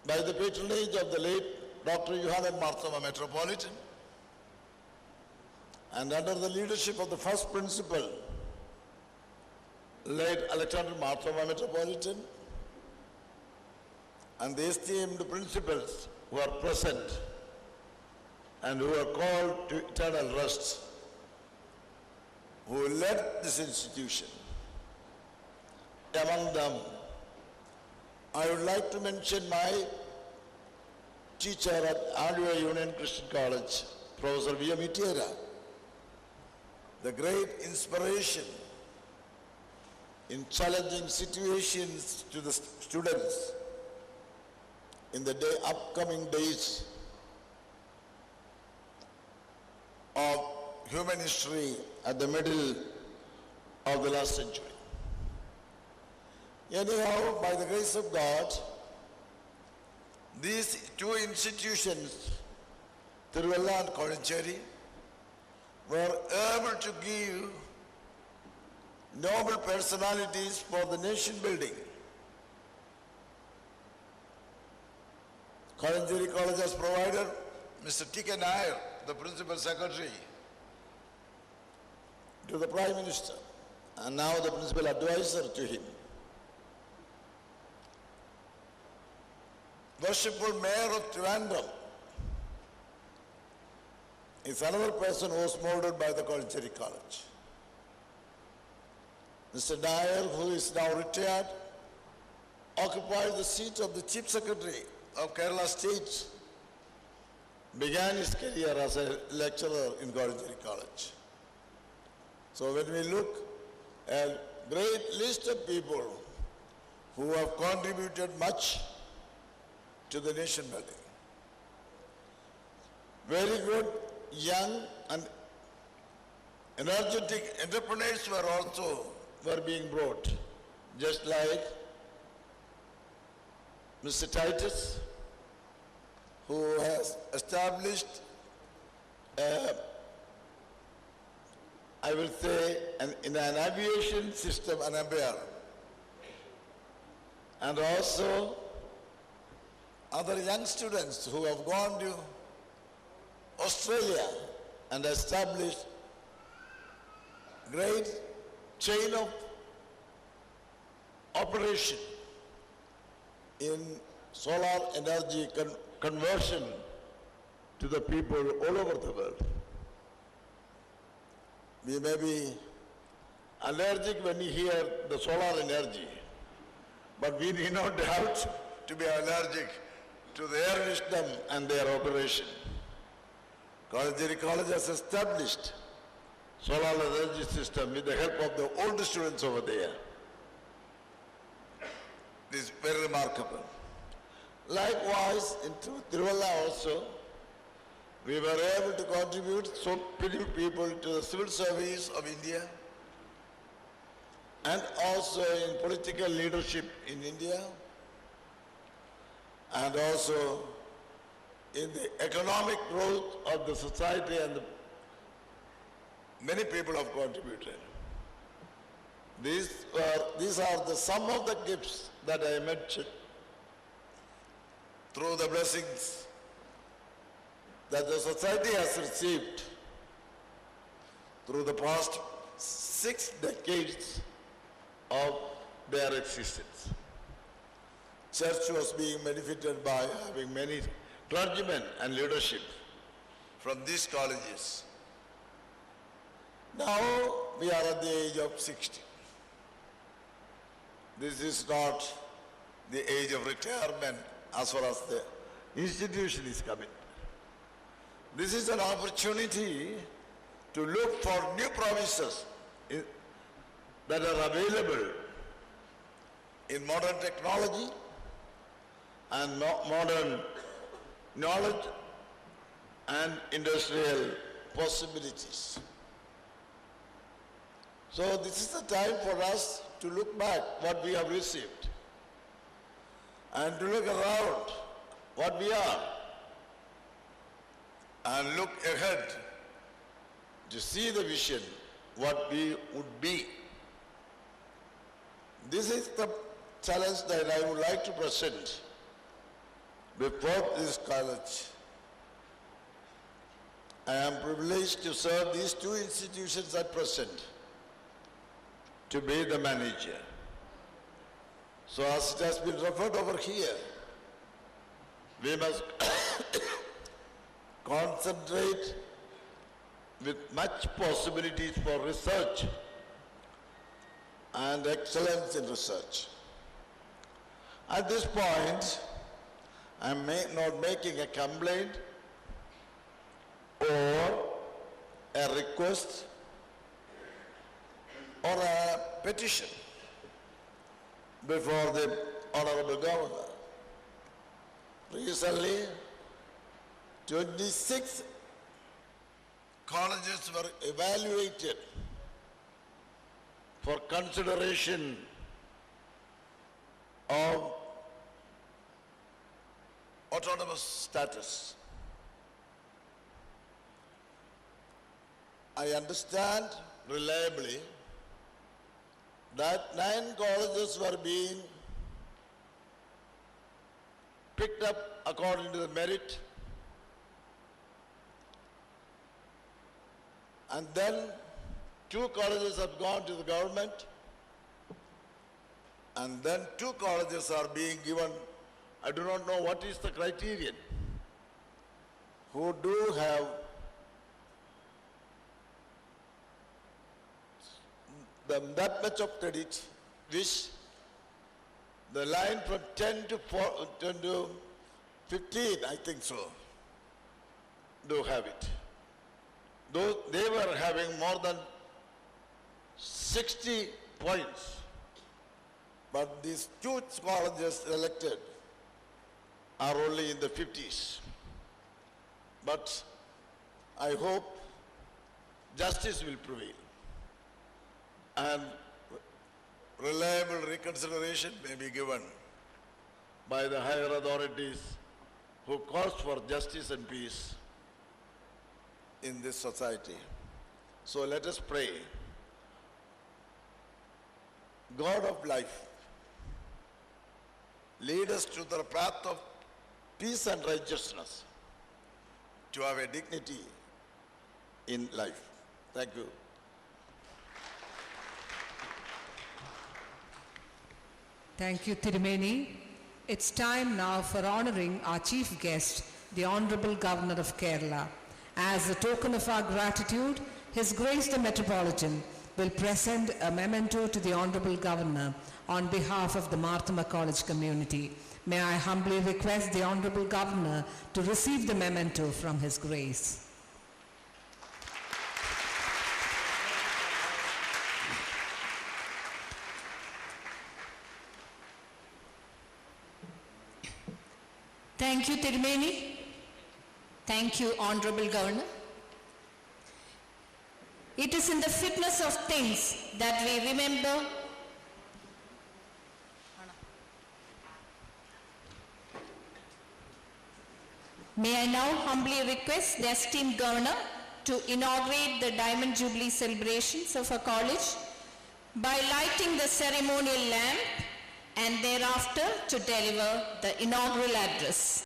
by the patronage of the late Dr. Johannes Marthoma Metropolitan, and under the leadership of the first principal, late Alexander Marthoma Metropolitan, and the esteemed principals who are present and who are called to eternal rest, who led this institution. Among them, I would like to mention my teacher at Alua Union Christian College, Professor V. M. Itiera, the great inspiration in challenging situations to the students in the upcoming days of human history at the middle of the last century. Anyhow, by the grace of God, these two institutions, Tiruvalla and Kodincherry, were able to give noble personalities for the nation building. Kodincherry College has provided Mr. T.K. Nair, the Principal Secretary, to the Prime Minister, and now the Principal Advisor to him. Worshipful Mayor of Trivandrum is another person who was molded by the Kodincherry College. Mr. Nair, who is now retired, occupied the seat of the Chief Secretary of Kerala State, began his career as a lecturer in Kodincherry College. So when we look at a great list of people who have contributed much to the nation building. Very good, young and energetic entrepreneurs were being brought, just like Mr. Titus, who has established, I will say, in an aviation system, an empire. And also other young students who have gone to Australia and established great chain of operation in solar energy conversion to the people all over the world. We may be allergic when we hear the solar energy, but we need not doubt to be allergic to their wisdom and their operation. College has established solar energy system with the help of the old students over there. This is very remarkable. Likewise, in Tiruvalla also, we were able to contribute so many people to the civil service of India and also in political leadership in India and also in the economic growth of the society, and many people have contributed. These are the some of the gifts that I mentioned through the blessings that the society has received through the past 6 decades of their existence. Church was being benefited by having many clergymen and leadership from these colleges. Now we are at the age of 60. This is not the age of retirement as far as the institution is coming. This is an opportunity to look for new promises that are available in modern technology and modern knowledge and industrial possibilities. So this is the time for us to look back what we have received and to look around what we are and look ahead to see the vision, what we would be. This is the challenge that I would like to present before this college. I am privileged to serve these 2 institutions at present, to be the manager. So as it has been referred over here, we must concentrate with much possibilities for research and excellence in research. At this point, I am not making a complaint or a request or a petition before the Honorable Governor. Recently, 26 colleges were evaluated for consideration of autonomous status. I understand reliably that 9 colleges were being picked up according to the merit, and then 2 colleges have gone to the government, and then 2 colleges are being given, I do not know what is the criterion, who do have that much of credit, which the line from 10 to 15, I think so, do have it. Though they were having more than 60 points, but these 2 colleges elected are only in the 50s. But I hope justice will prevail and reliable reconsideration may be given by the higher authorities who calls for justice and peace in this society. So let us pray. God of life, lead us to the path of peace and righteousness, to have a dignity in life. Thank you. Thank you, Tirumeni. It's time now for honoring our chief guest, the Honorable Governor of Kerala. As a token of our gratitude, His Grace the Metropolitan will present a memento to the Honorable Governor on behalf of the Marthoma College community. May I humbly request the Honorable Governor to receive the memento from His Grace. Thank you, Tirumeni. Thank you, Honorable Governor. It is in the fitness of things that we remember May I now humbly request the esteemed Governor to inaugurate the Diamond Jubilee celebrations of our college by lighting the ceremonial lamp and thereafter to deliver the inaugural address.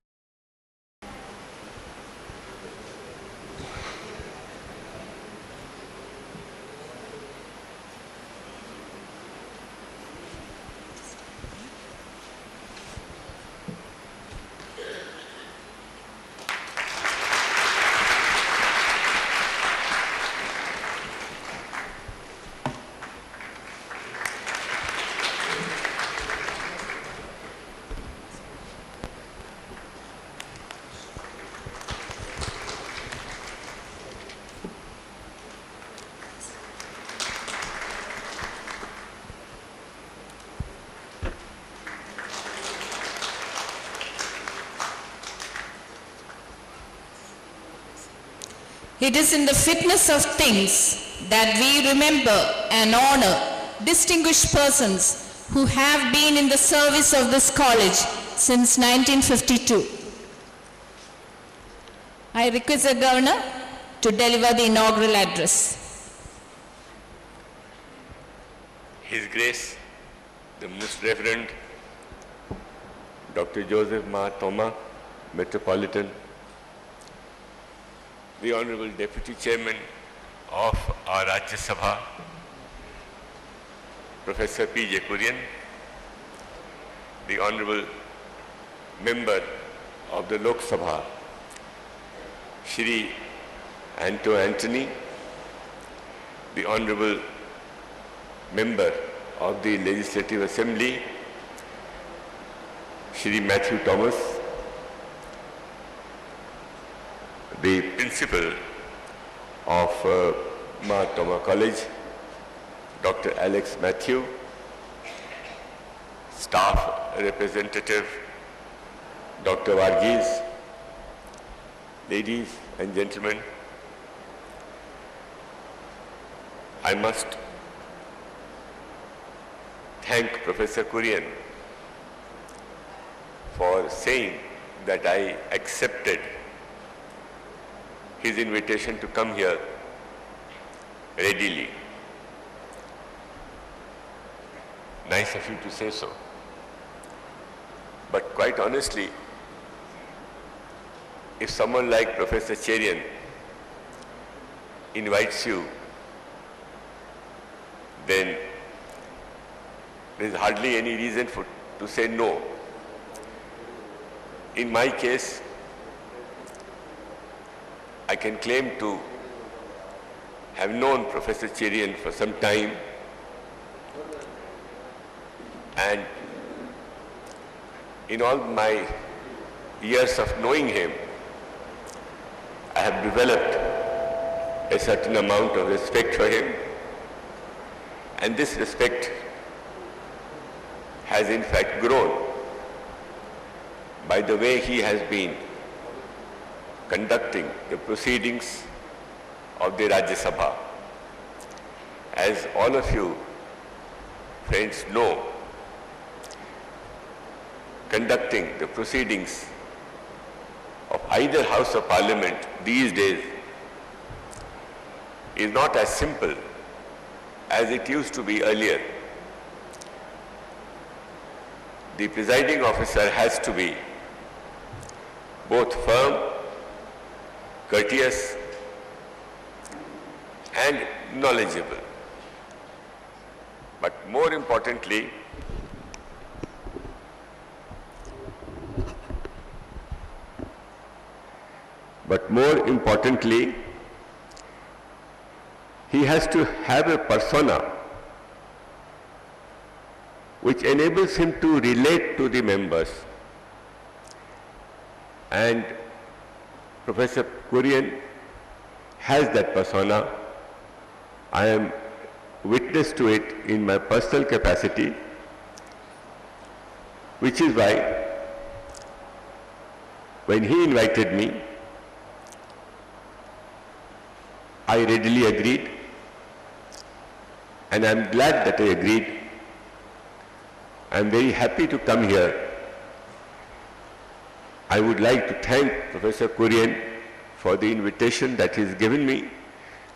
It is in the fitness of things that we remember and honor distinguished persons who have been in the service of this college since 1952. I request the Governor to deliver the inaugural address. His Grace, the Most Reverend Dr. Joseph Marthoma, Metropolitan, the Honorable Deputy Chairman of our Rajya Sabha, Professor P.J. Kurian, the Honorable Member of the Lok Sabha, Shri Anthony, the Honorable Member of the Legislative Assembly, Shri Matthew Thomas, the Principal of Marthoma College, Dr. Alex Matthew, Staff Representative Dr. Varghese, ladies and gentlemen, I must thank Professor Kurian for saying that I accepted his invitation to come here readily. Nice of you to say so. But quite honestly, if someone like Professor Cherian invites you, then there is hardly any reason to say no. In my case, I can claim to have known Professor Cherian for some time, and in all my years of knowing him, I have developed a certain amount of respect for him, and this respect has in fact grown by the way he has been conducting the proceedings of the Rajya Sabha. As all of you friends know, conducting the proceedings of either House of Parliament these days is not as simple as it used to be earlier. The presiding officer has to be both firm, courteous, and knowledgeable. But more importantly, he has to have a persona which enables him to relate to the members. And Professor Kurian has that persona. I am witness to it in my personal capacity, which is why when he invited me, I readily agreed, and I am glad that I agreed. I am very happy to come here. I would like to thank Professor Kurian for the invitation that he has given me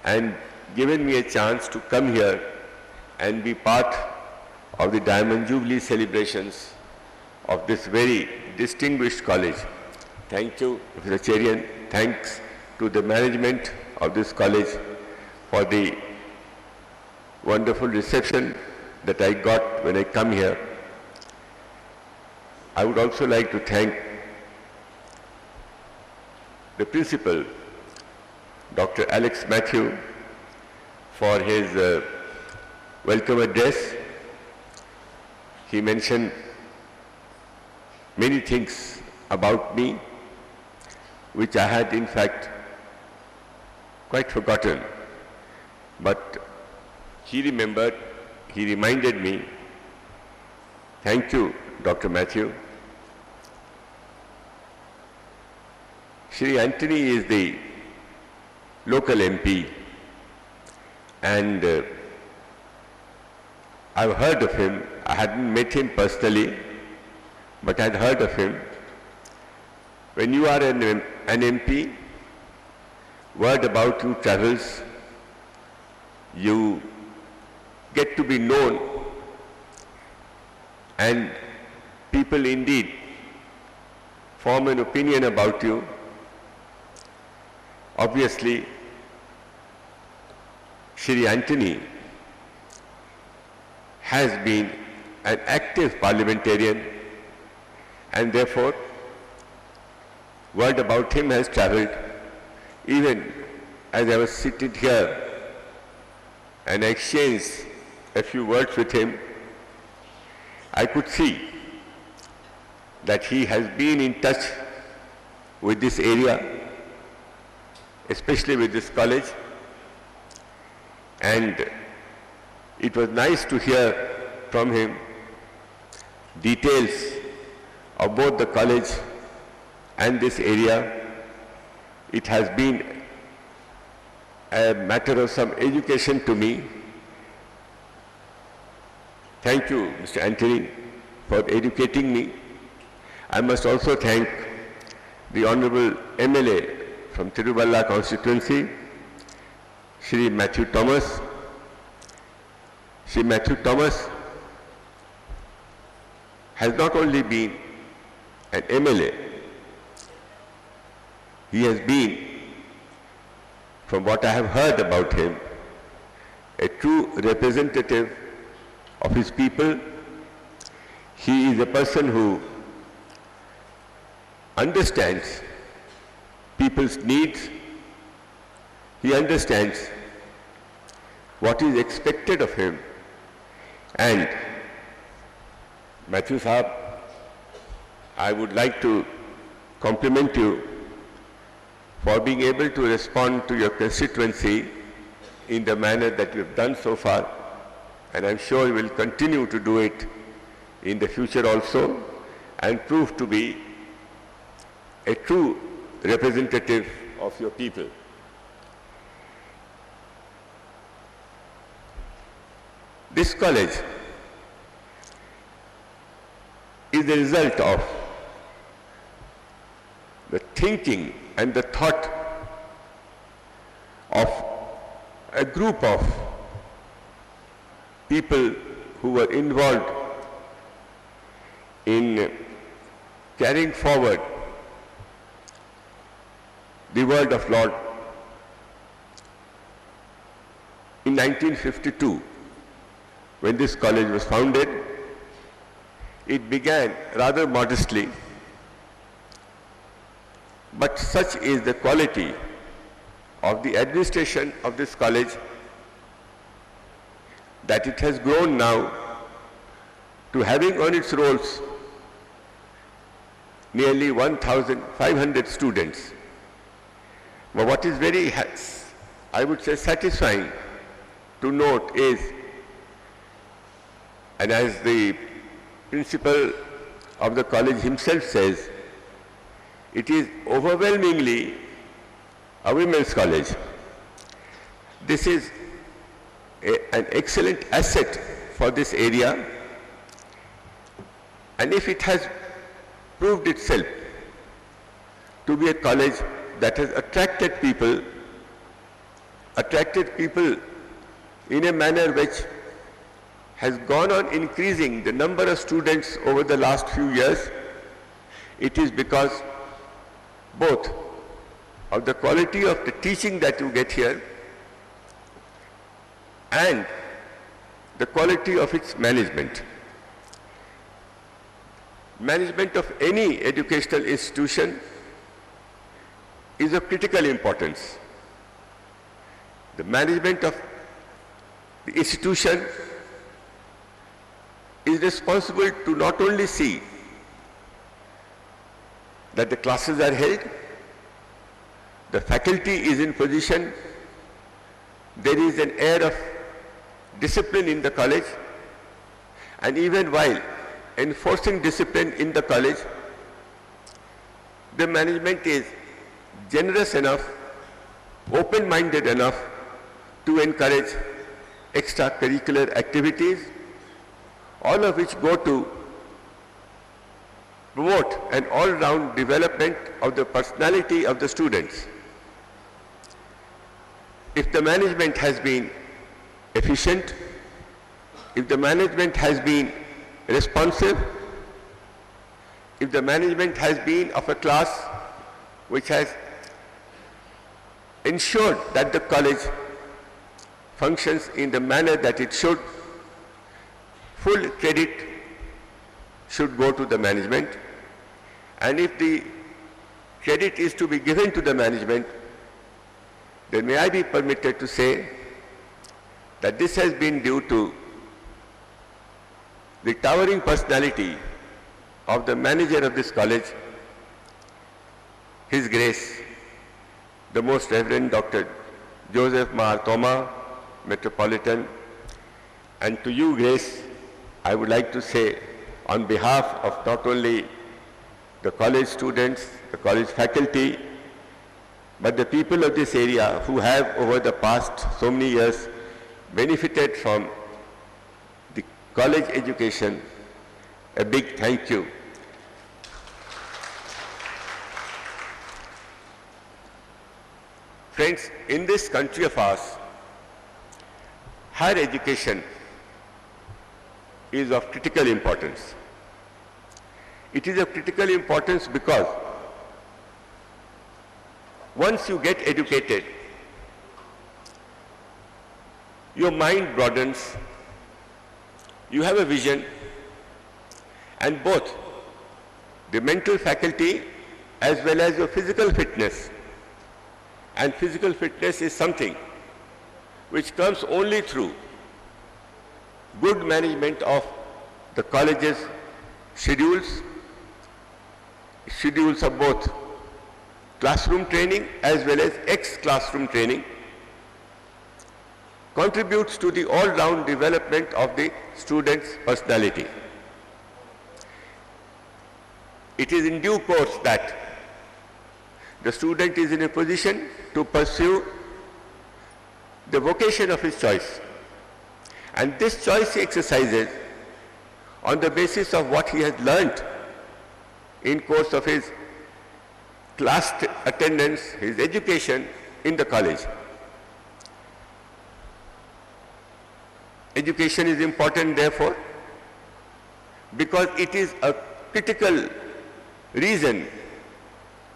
and given me a chance to come here and be part of the Diamond Jubilee celebrations of this very distinguished college. Thank you, Professor Cherian. Thanks to the management of this college for the wonderful reception that I got when I come here. I would also like to thank the principal, Dr. Alex Matthew, for his welcome address. He mentioned many things about me, which I had in fact quite forgotten. But he remembered, he reminded me. Thank you, Dr. Matthew. Shri Anthony is the local MP, and I've heard of him. I hadn't met him personally, but I'd heard of him. When you are an MP, word about you travels, you get to be known, and people indeed form an opinion about you. Obviously, Shri Anthony has been an active parliamentarian, and therefore word about him has travelled. Even as I was sitting here and I exchanged a few words with him, I could see that he has been in touch with this area, especially with this college, and it was nice to hear from him details of both the college and this area. It has been a matter of some education to me. Thank you, Mr. Anthony, for educating me. I must also thank the Honorable MLA from Tiruvalla constituency, Shri Matthew Thomas. Shri Matthew Thomas has not only been an MLA, he has been, from what I have heard about him, a true representative of his people. He is a person who understands people's needs. He understands what is expected of him. And Matthew Sahab, I would like to compliment you for being able to respond to your constituency in the manner that you have done so far, and I'm sure you will continue to do it in the future also and prove to be a true representative of your people. This college is the result of the thinking and the thought of a group of people who were involved in carrying forward the word of Lord. In 1952, when this college was founded, it began rather modestly, but such is the quality of the administration of this college that it has grown now to having on its rolls nearly 1,500 students. But what is very, I would say, satisfying to note is, and as the principal of the college himself says, it is overwhelmingly a women's college. This is an excellent asset for this area, and if it has proved itself to be a college that has attracted people in a manner which has gone on increasing the number of students over the last few years, it is because both of the quality of the teaching that you get here and the quality of its management. Management of any educational institution is of critical importance. The management of the institution is responsible to not only see that the classes are held, the faculty is in position, there is an air of discipline in the college, and even while enforcing discipline in the college, the management is generous enough, open-minded enough to encourage extracurricular activities, all of which go to promote an all-round development of the personality of the students. If the management has been efficient, if the management has been responsive, if the management has been of a class which has ensured that the college functions in the manner that it should, full credit should go to the management. And if the credit is to be given to the management, then may I be permitted to say that this has been due to the towering personality of the manager of this college, His Grace, the Most Reverend Dr. Joseph Marthoma, Metropolitan. And to you, Grace, I would like to say on behalf of not only the college students, the college faculty, but the people of this area who have over the past so many years benefited from the college education, a big thank you. Friends, in this country of ours, higher education is of critical importance. It is of critical importance because once you get educated, your mind broadens, you have a vision, and both the mental faculty as well as your physical fitness. And physical fitness is something which comes only through good management of the college's schedules of both classroom training as well as ex-classroom training, contributes to the all-round development of the student's personality. It is in due course that the student is in a position to pursue the vocation of his choice. And this choice he exercises on the basis of what he has learnt in course of his class attendance, his education in the college. Education is important, therefore, because it is a critical reason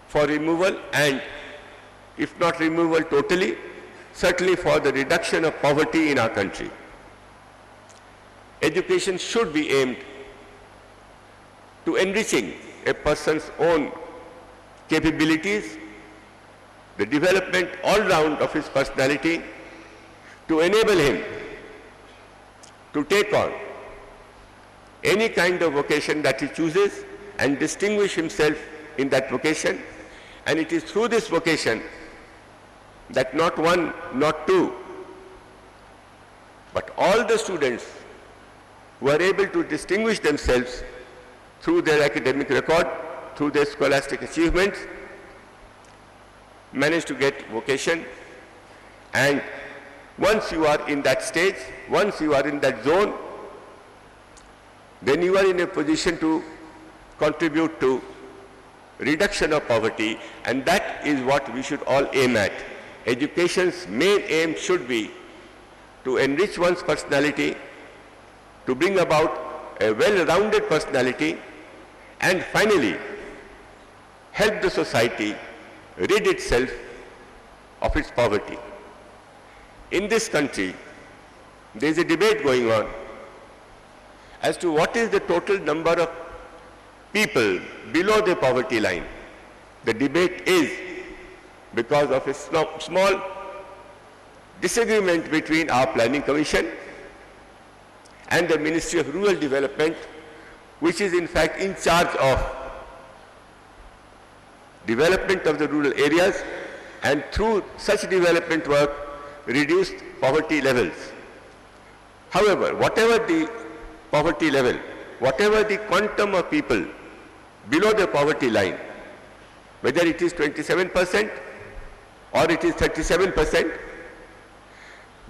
for removal and if not removal totally, certainly for the reduction of poverty in our country. Education should be aimed to enriching a person's own capabilities, the development all round of his personality, to enable him to take on any kind of vocation that he chooses and distinguish himself in that vocation. And it is through this vocation that not one, not two, but all the students who are able to distinguish themselves through their academic record, through their scholastic achievements, manage to get vocation. And once you are in that stage, once you are in that zone, then you are in a position to contribute to reduction of poverty, and that is what we should all aim at. Education's main aim should be to enrich one's personality, to bring about a well-rounded personality, and finally help the society rid itself of its poverty. In this country, there is a debate going on as to what is the total number of people below the poverty line. The debate is because of a small disagreement between our Planning Commission and the Ministry of Rural Development, which is in fact in charge of development of the rural areas, and through such development work reduce poverty levels. However, whatever the poverty level, whatever the quantum of people below the poverty line, whether it is 27% or it is 37%,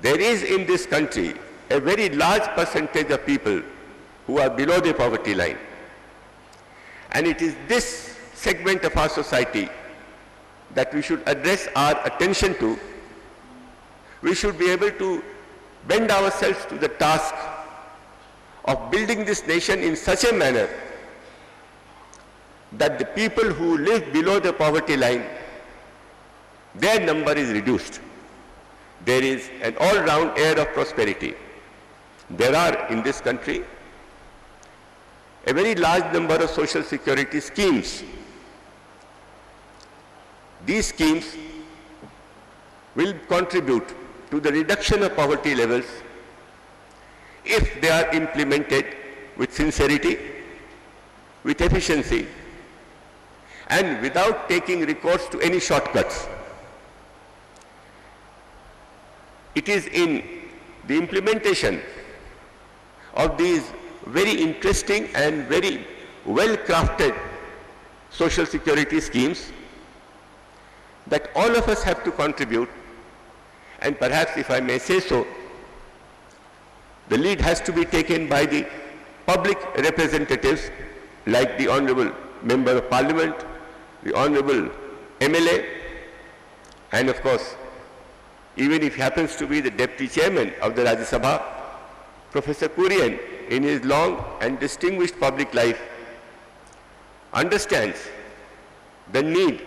there is in this country a very large percentage of people who are below the poverty line. And it is this segment of our society that we should address our attention to. We should be able to bend ourselves to the task of building this nation in such a manner that the people who live below the poverty line, their number is reduced. There is an all-round air of prosperity. There are in this country a very large number of social security schemes. These schemes will contribute to the reduction of poverty levels if they are implemented with sincerity, with efficiency, and without taking recourse to any shortcuts. It is in the implementation of these very interesting and very well-crafted social security schemes that all of us have to contribute, and perhaps, if I may say so, the lead has to be taken by the public representatives like the Honorable Member of Parliament, the Honorable MLA, and of course, even if he happens to be the Deputy Chairman of the Rajya Sabha, Professor Kurian, in his long and distinguished public life, understands the need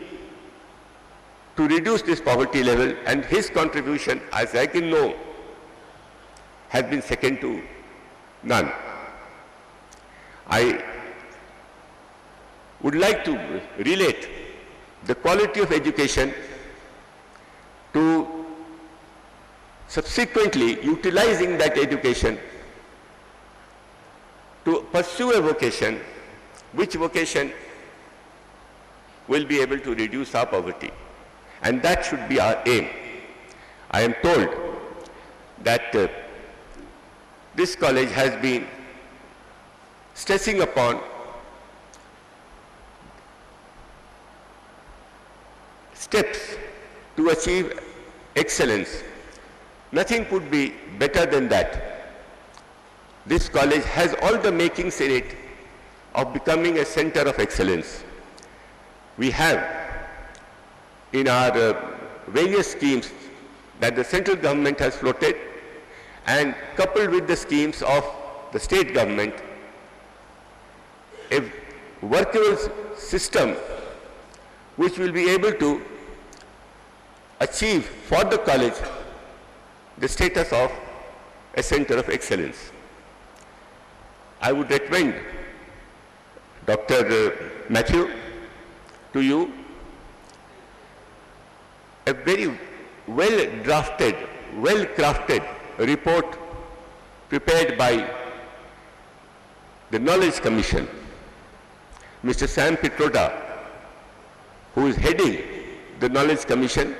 to reduce this poverty level, and his contribution, as I can know, has been second to none. I would like to relate the quality of education to subsequently utilizing that education to pursue a vocation, which vocation will be able to reduce our poverty. And that should be our aim. I am told that this college has been stressing upon steps to achieve excellence. Nothing could be better than that. This college has all the makings in it of becoming a center of excellence. We have in our various schemes that the central government has floated, and coupled with the schemes of the state government, a workable system which will be able to achieve for the college the status of a center of excellence. I would recommend Dr. Matthew to you a very well-drafted, well-crafted report prepared by the Knowledge Commission. Mr. Sam Pitroda, who is heading the Knowledge Commission,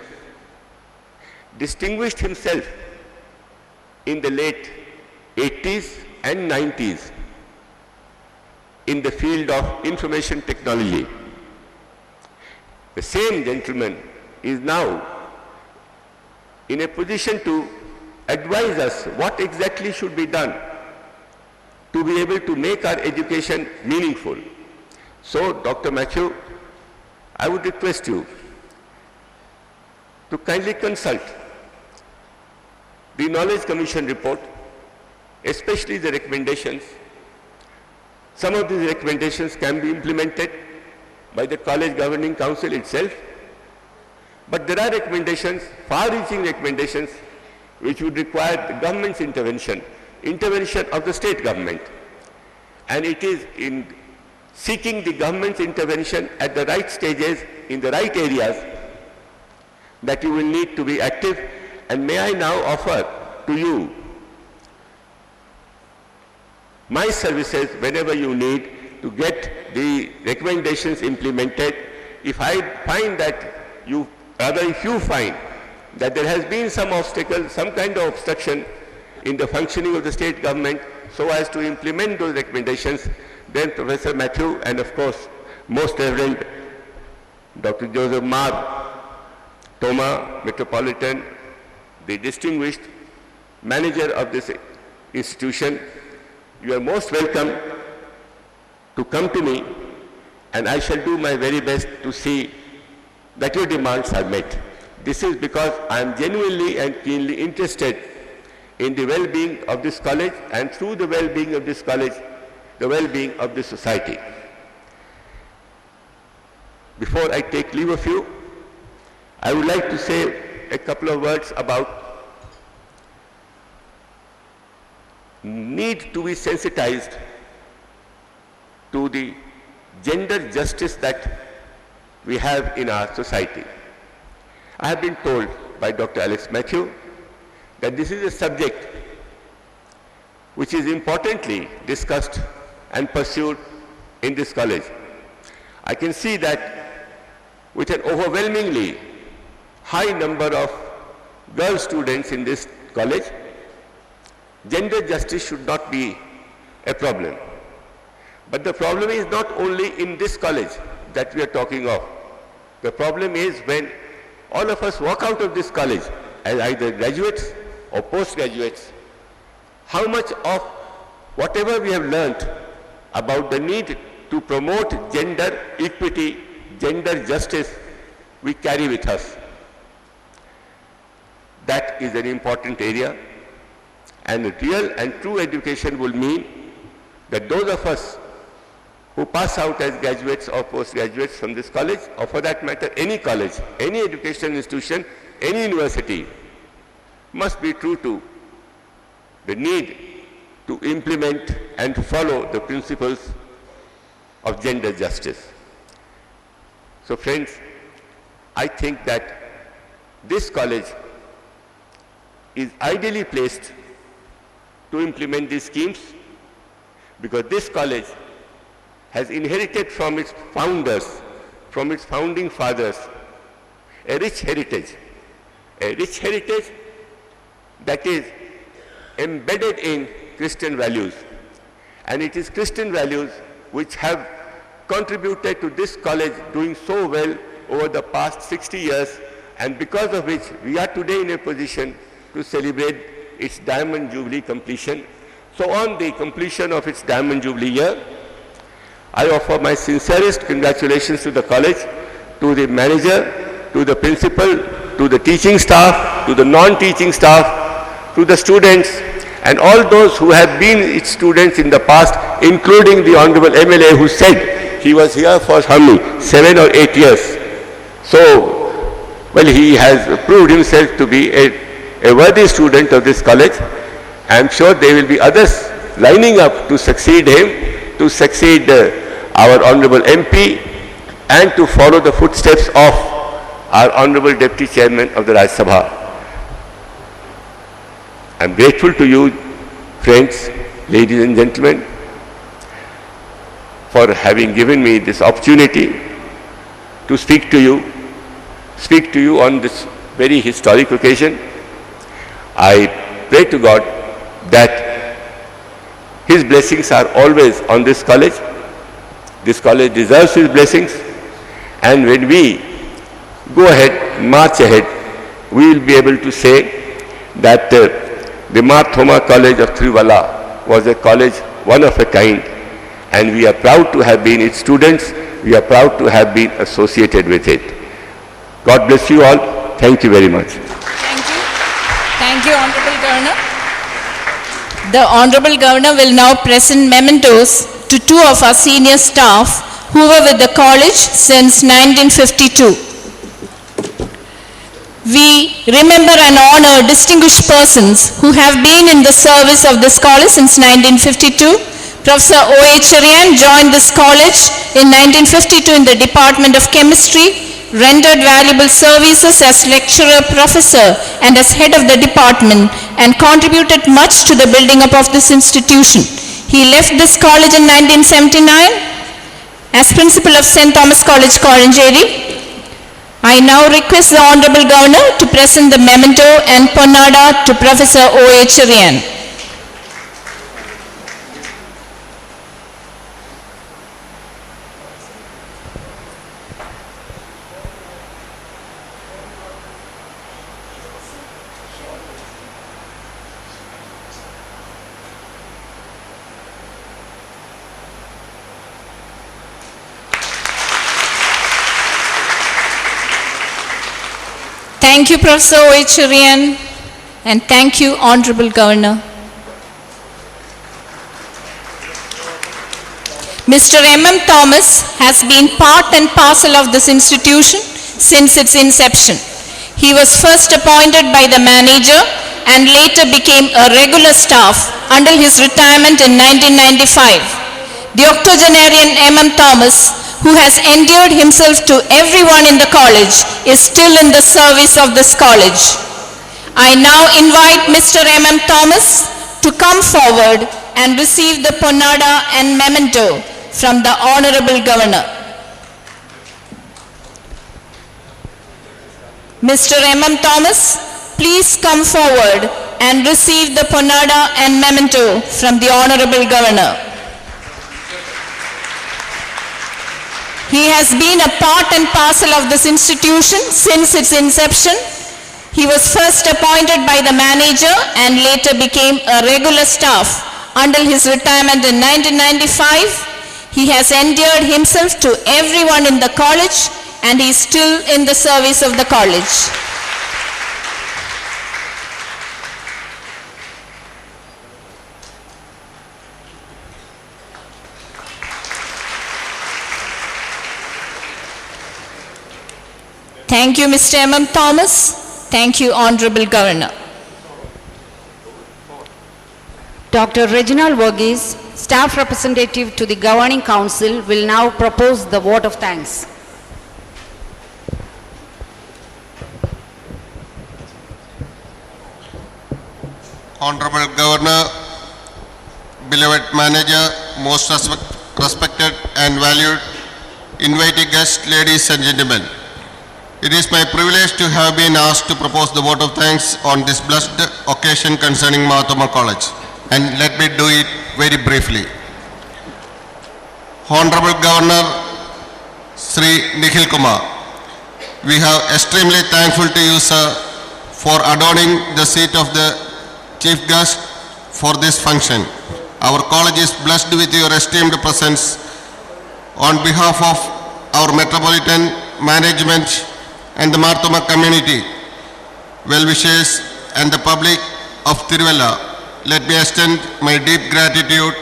distinguished himself in the late 80s and 90s in the field of information technology. The same gentleman is now in a position to advise us what exactly should be done to be able to make our education meaningful. So, Dr. Matthew, I would request you to kindly consult the Knowledge Commission report, especially the recommendations. Some of these recommendations can be implemented by the College Governing Council itself, but there are recommendations, far-reaching recommendations, which would require the government's intervention of the state government. And it is in seeking the government's intervention at the right stages, in the right areas, that you will need to be active. And may I now offer to you my services whenever you need to get the recommendations implemented. If I find that if you find that there has been some obstacle, some kind of obstruction in the functioning of the state government so as to implement those recommendations, then Professor Matthew and of course Most Reverend Dr. Joseph Marthoma, Metropolitan, the distinguished manager of this institution, you are most welcome to come to me, and I shall do my very best to see that your demands are met. This is because I am genuinely and keenly interested in the well-being of this college, and through the well-being of this college, the well-being of this society. Before I take leave of you, I would like to say a couple of words about need to be sensitized to the gender justice that we have in our society. I have been told by Dr. Alex Matthew that this is a subject which is importantly discussed and pursued in this college. I can see that with an overwhelmingly high number of girl students in this college, gender justice should not be a problem. But the problem is not only in this college that we are talking of. The problem is when all of us walk out of this college as either graduates or postgraduates, how much of whatever we have learnt about the need to promote gender equity, gender justice, we carry with us. That is an important area, and real and true education will mean that those of us who pass out as graduates or postgraduates from this college, or for that matter any college, any educational institution, any university, must be true to the need to implement and follow the principles of gender justice. So friends, I think that this college is ideally placed to implement these schemes, because this college has inherited from its founders, from its founding fathers, a rich heritage that is embedded in Christian values. And it is Christian values which have contributed to this college doing so well over the past 60 years, and because of which we are today in a position to celebrate its Diamond Jubilee completion. So on the completion of its Diamond Jubilee year, I offer my sincerest congratulations to the college, to the manager, to the principal, to the teaching staff, to the non-teaching staff, to the students, and all those who have been its students in the past, including the Honorable MLA who said he was here for how many, 7 or 8 years. So Well, he has proved himself to be a worthy student of this college. I am sure there will be others lining up to succeed him, to succeed our Honorable MP, and to follow the footsteps of our Honorable Deputy Chairman of the Rajya Sabha. I am grateful to you, friends, ladies and gentlemen, for having given me this opportunity to speak to you on this very historic occasion. I pray to God that His blessings are always on this college. This college deserves His blessings, and when we go ahead, march ahead, we will be able to say that the Marthoma College of Tiruvalla was a college one of a kind, and we are proud to have been its students. We are proud to have been associated with it. God bless you all. Thank you very much. Thank you. Thank you, Honorable Governor. The Honorable Governor will now present mementos to two of our senior staff who were with the college since 1952. We remember and honor distinguished persons who have been in the service of this college since 1952. Professor O.H. Cherian joined this college in 1952 in the Department of Chemistry, rendered valuable services as lecturer, professor, and as head of the department, and contributed much to the building up of this institution. He left this college in 1979 as principal of St. Thomas College, Koranjeri. I now request the Honorable Governor to present the memento and Ponnada to Professor O.H. Cherian. Thank you, Professor O.H. Cherian, and thank you, Honorable Governor. Mr. M.M. Thomas has been part and parcel of this institution since its inception. He was first appointed by the manager and later became a regular staff until his retirement in 1995. The octogenarian M.M. Thomas, who has endeared himself to everyone in the college, is still in the service of this college. I now invite Mr. M.M. Thomas to come forward and receive the Ponnada and memento from the Honorable Governor. Mr. M.M. Thomas, please come forward and receive the Ponnada and memento from the Honorable Governor. He has been a part and parcel of this institution since its inception. He was first appointed by the manager and later became a regular staff until his retirement in 1995. He has endeared himself to everyone in the college and he is still in the service of the college. Thank you, Mr. M.M. Thomas. Thank you, Honorable Governor. Dr. Reginald Verghese, Staff Representative to the Governing Council, will now propose the vote of thanks. Honorable Governor, beloved manager, most respected and valued invited guests, ladies and gentlemen. It is my privilege to have been asked to propose the vote of thanks on this blessed occasion concerning Marthoma College, and let me do it very briefly. Honorable Governor Sri Nikhil Kumar, we are extremely thankful to you, sir, for adorning the seat of the chief guest for this function. Our college is blessed with your esteemed presence. On behalf of our metropolitan management and the Marthoma community, well-wishers and the public of Tiruvalla, let me extend my deep gratitude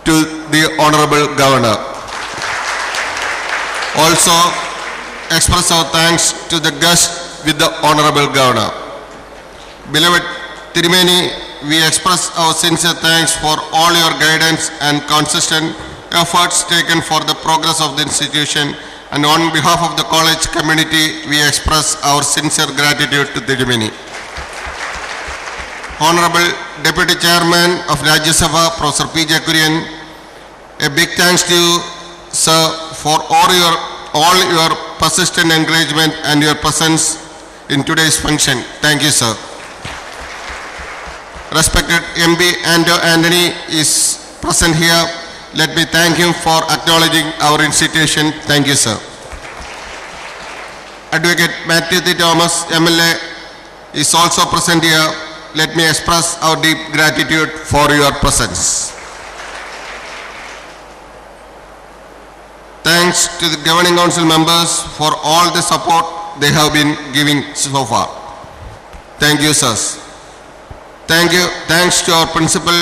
to the Honorable Governor. Also, express our thanks to the guest with the Honorable Governor. Beloved Tirumeni, we express our sincere thanks for all your guidance and consistent efforts taken for the progress of the institution, and on behalf of the college community, we express our sincere gratitude to Tirumeni. Honorable Deputy Chairman of Rajya Sabha, Professor P.J. Kurian, a big thanks to you, sir, for all your persistent encouragement and your presence in today's function. Thank you, sir. Respected MB Anthony is present here. Let me thank him for acknowledging our institution. Thank you, sir. Advocate Matthew T. Thomas, MLA, is also present here. Let me express our deep gratitude for your presence. Thanks to the Governing Council members for all the support they have been giving so far. Thank you, sirs. Thank you. Thanks to our principal,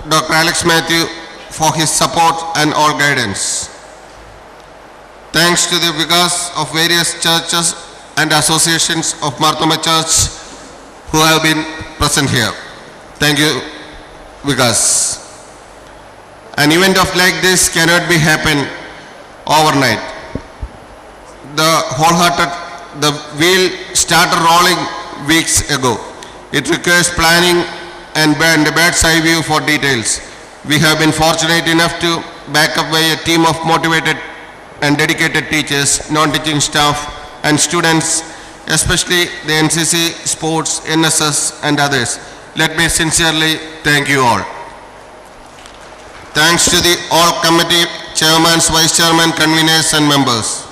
Dr. Alex Matthew, for his support and all guidance. Thanks to the vicars of various churches and associations of Marthoma Church who have been present here. Thank you, vicars. An event of like this cannot be happen overnight. The wheel started rolling weeks ago. It requires planning and a bird's eye view for details. We have been fortunate enough to back up by a team of motivated and dedicated teachers, non-teaching staff and students, especially the NCC, sports, NSS and others. Let me sincerely thank you all. Thanks to the all committee chairmen, vice chairmen, conveners and members.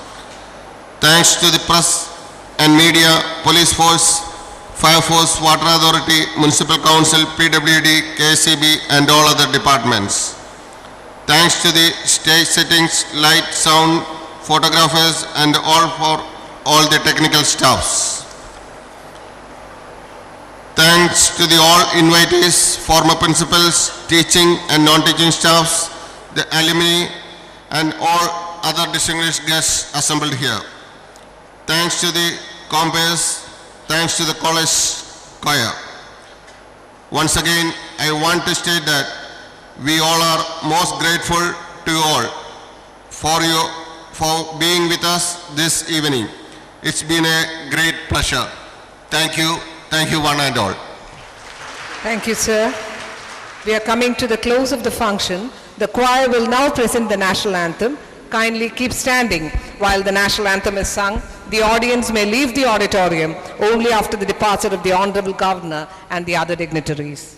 Thanks to the press and media, police force, fire force, water authority, municipal council, PWD, KCB and all other departments. Thanks to the stage settings, light, sound, photographers and all for all the technical staffs. Thanks to the all invitees, former principals, teaching and non-teaching staffs, the alumni and all other distinguished guests assembled here. Thanks to the compares, thanks to the college choir. Once again, I want to state that we all are most grateful to you all for being with us this evening. It's been a great pleasure. Thank you one and all. Thank you, sir. We are coming to the close of the function. The choir will now present the national anthem. Kindly keep standing while the national anthem is sung. The audience may leave the auditorium only after the departure of the Honorable Governor and the other dignitaries.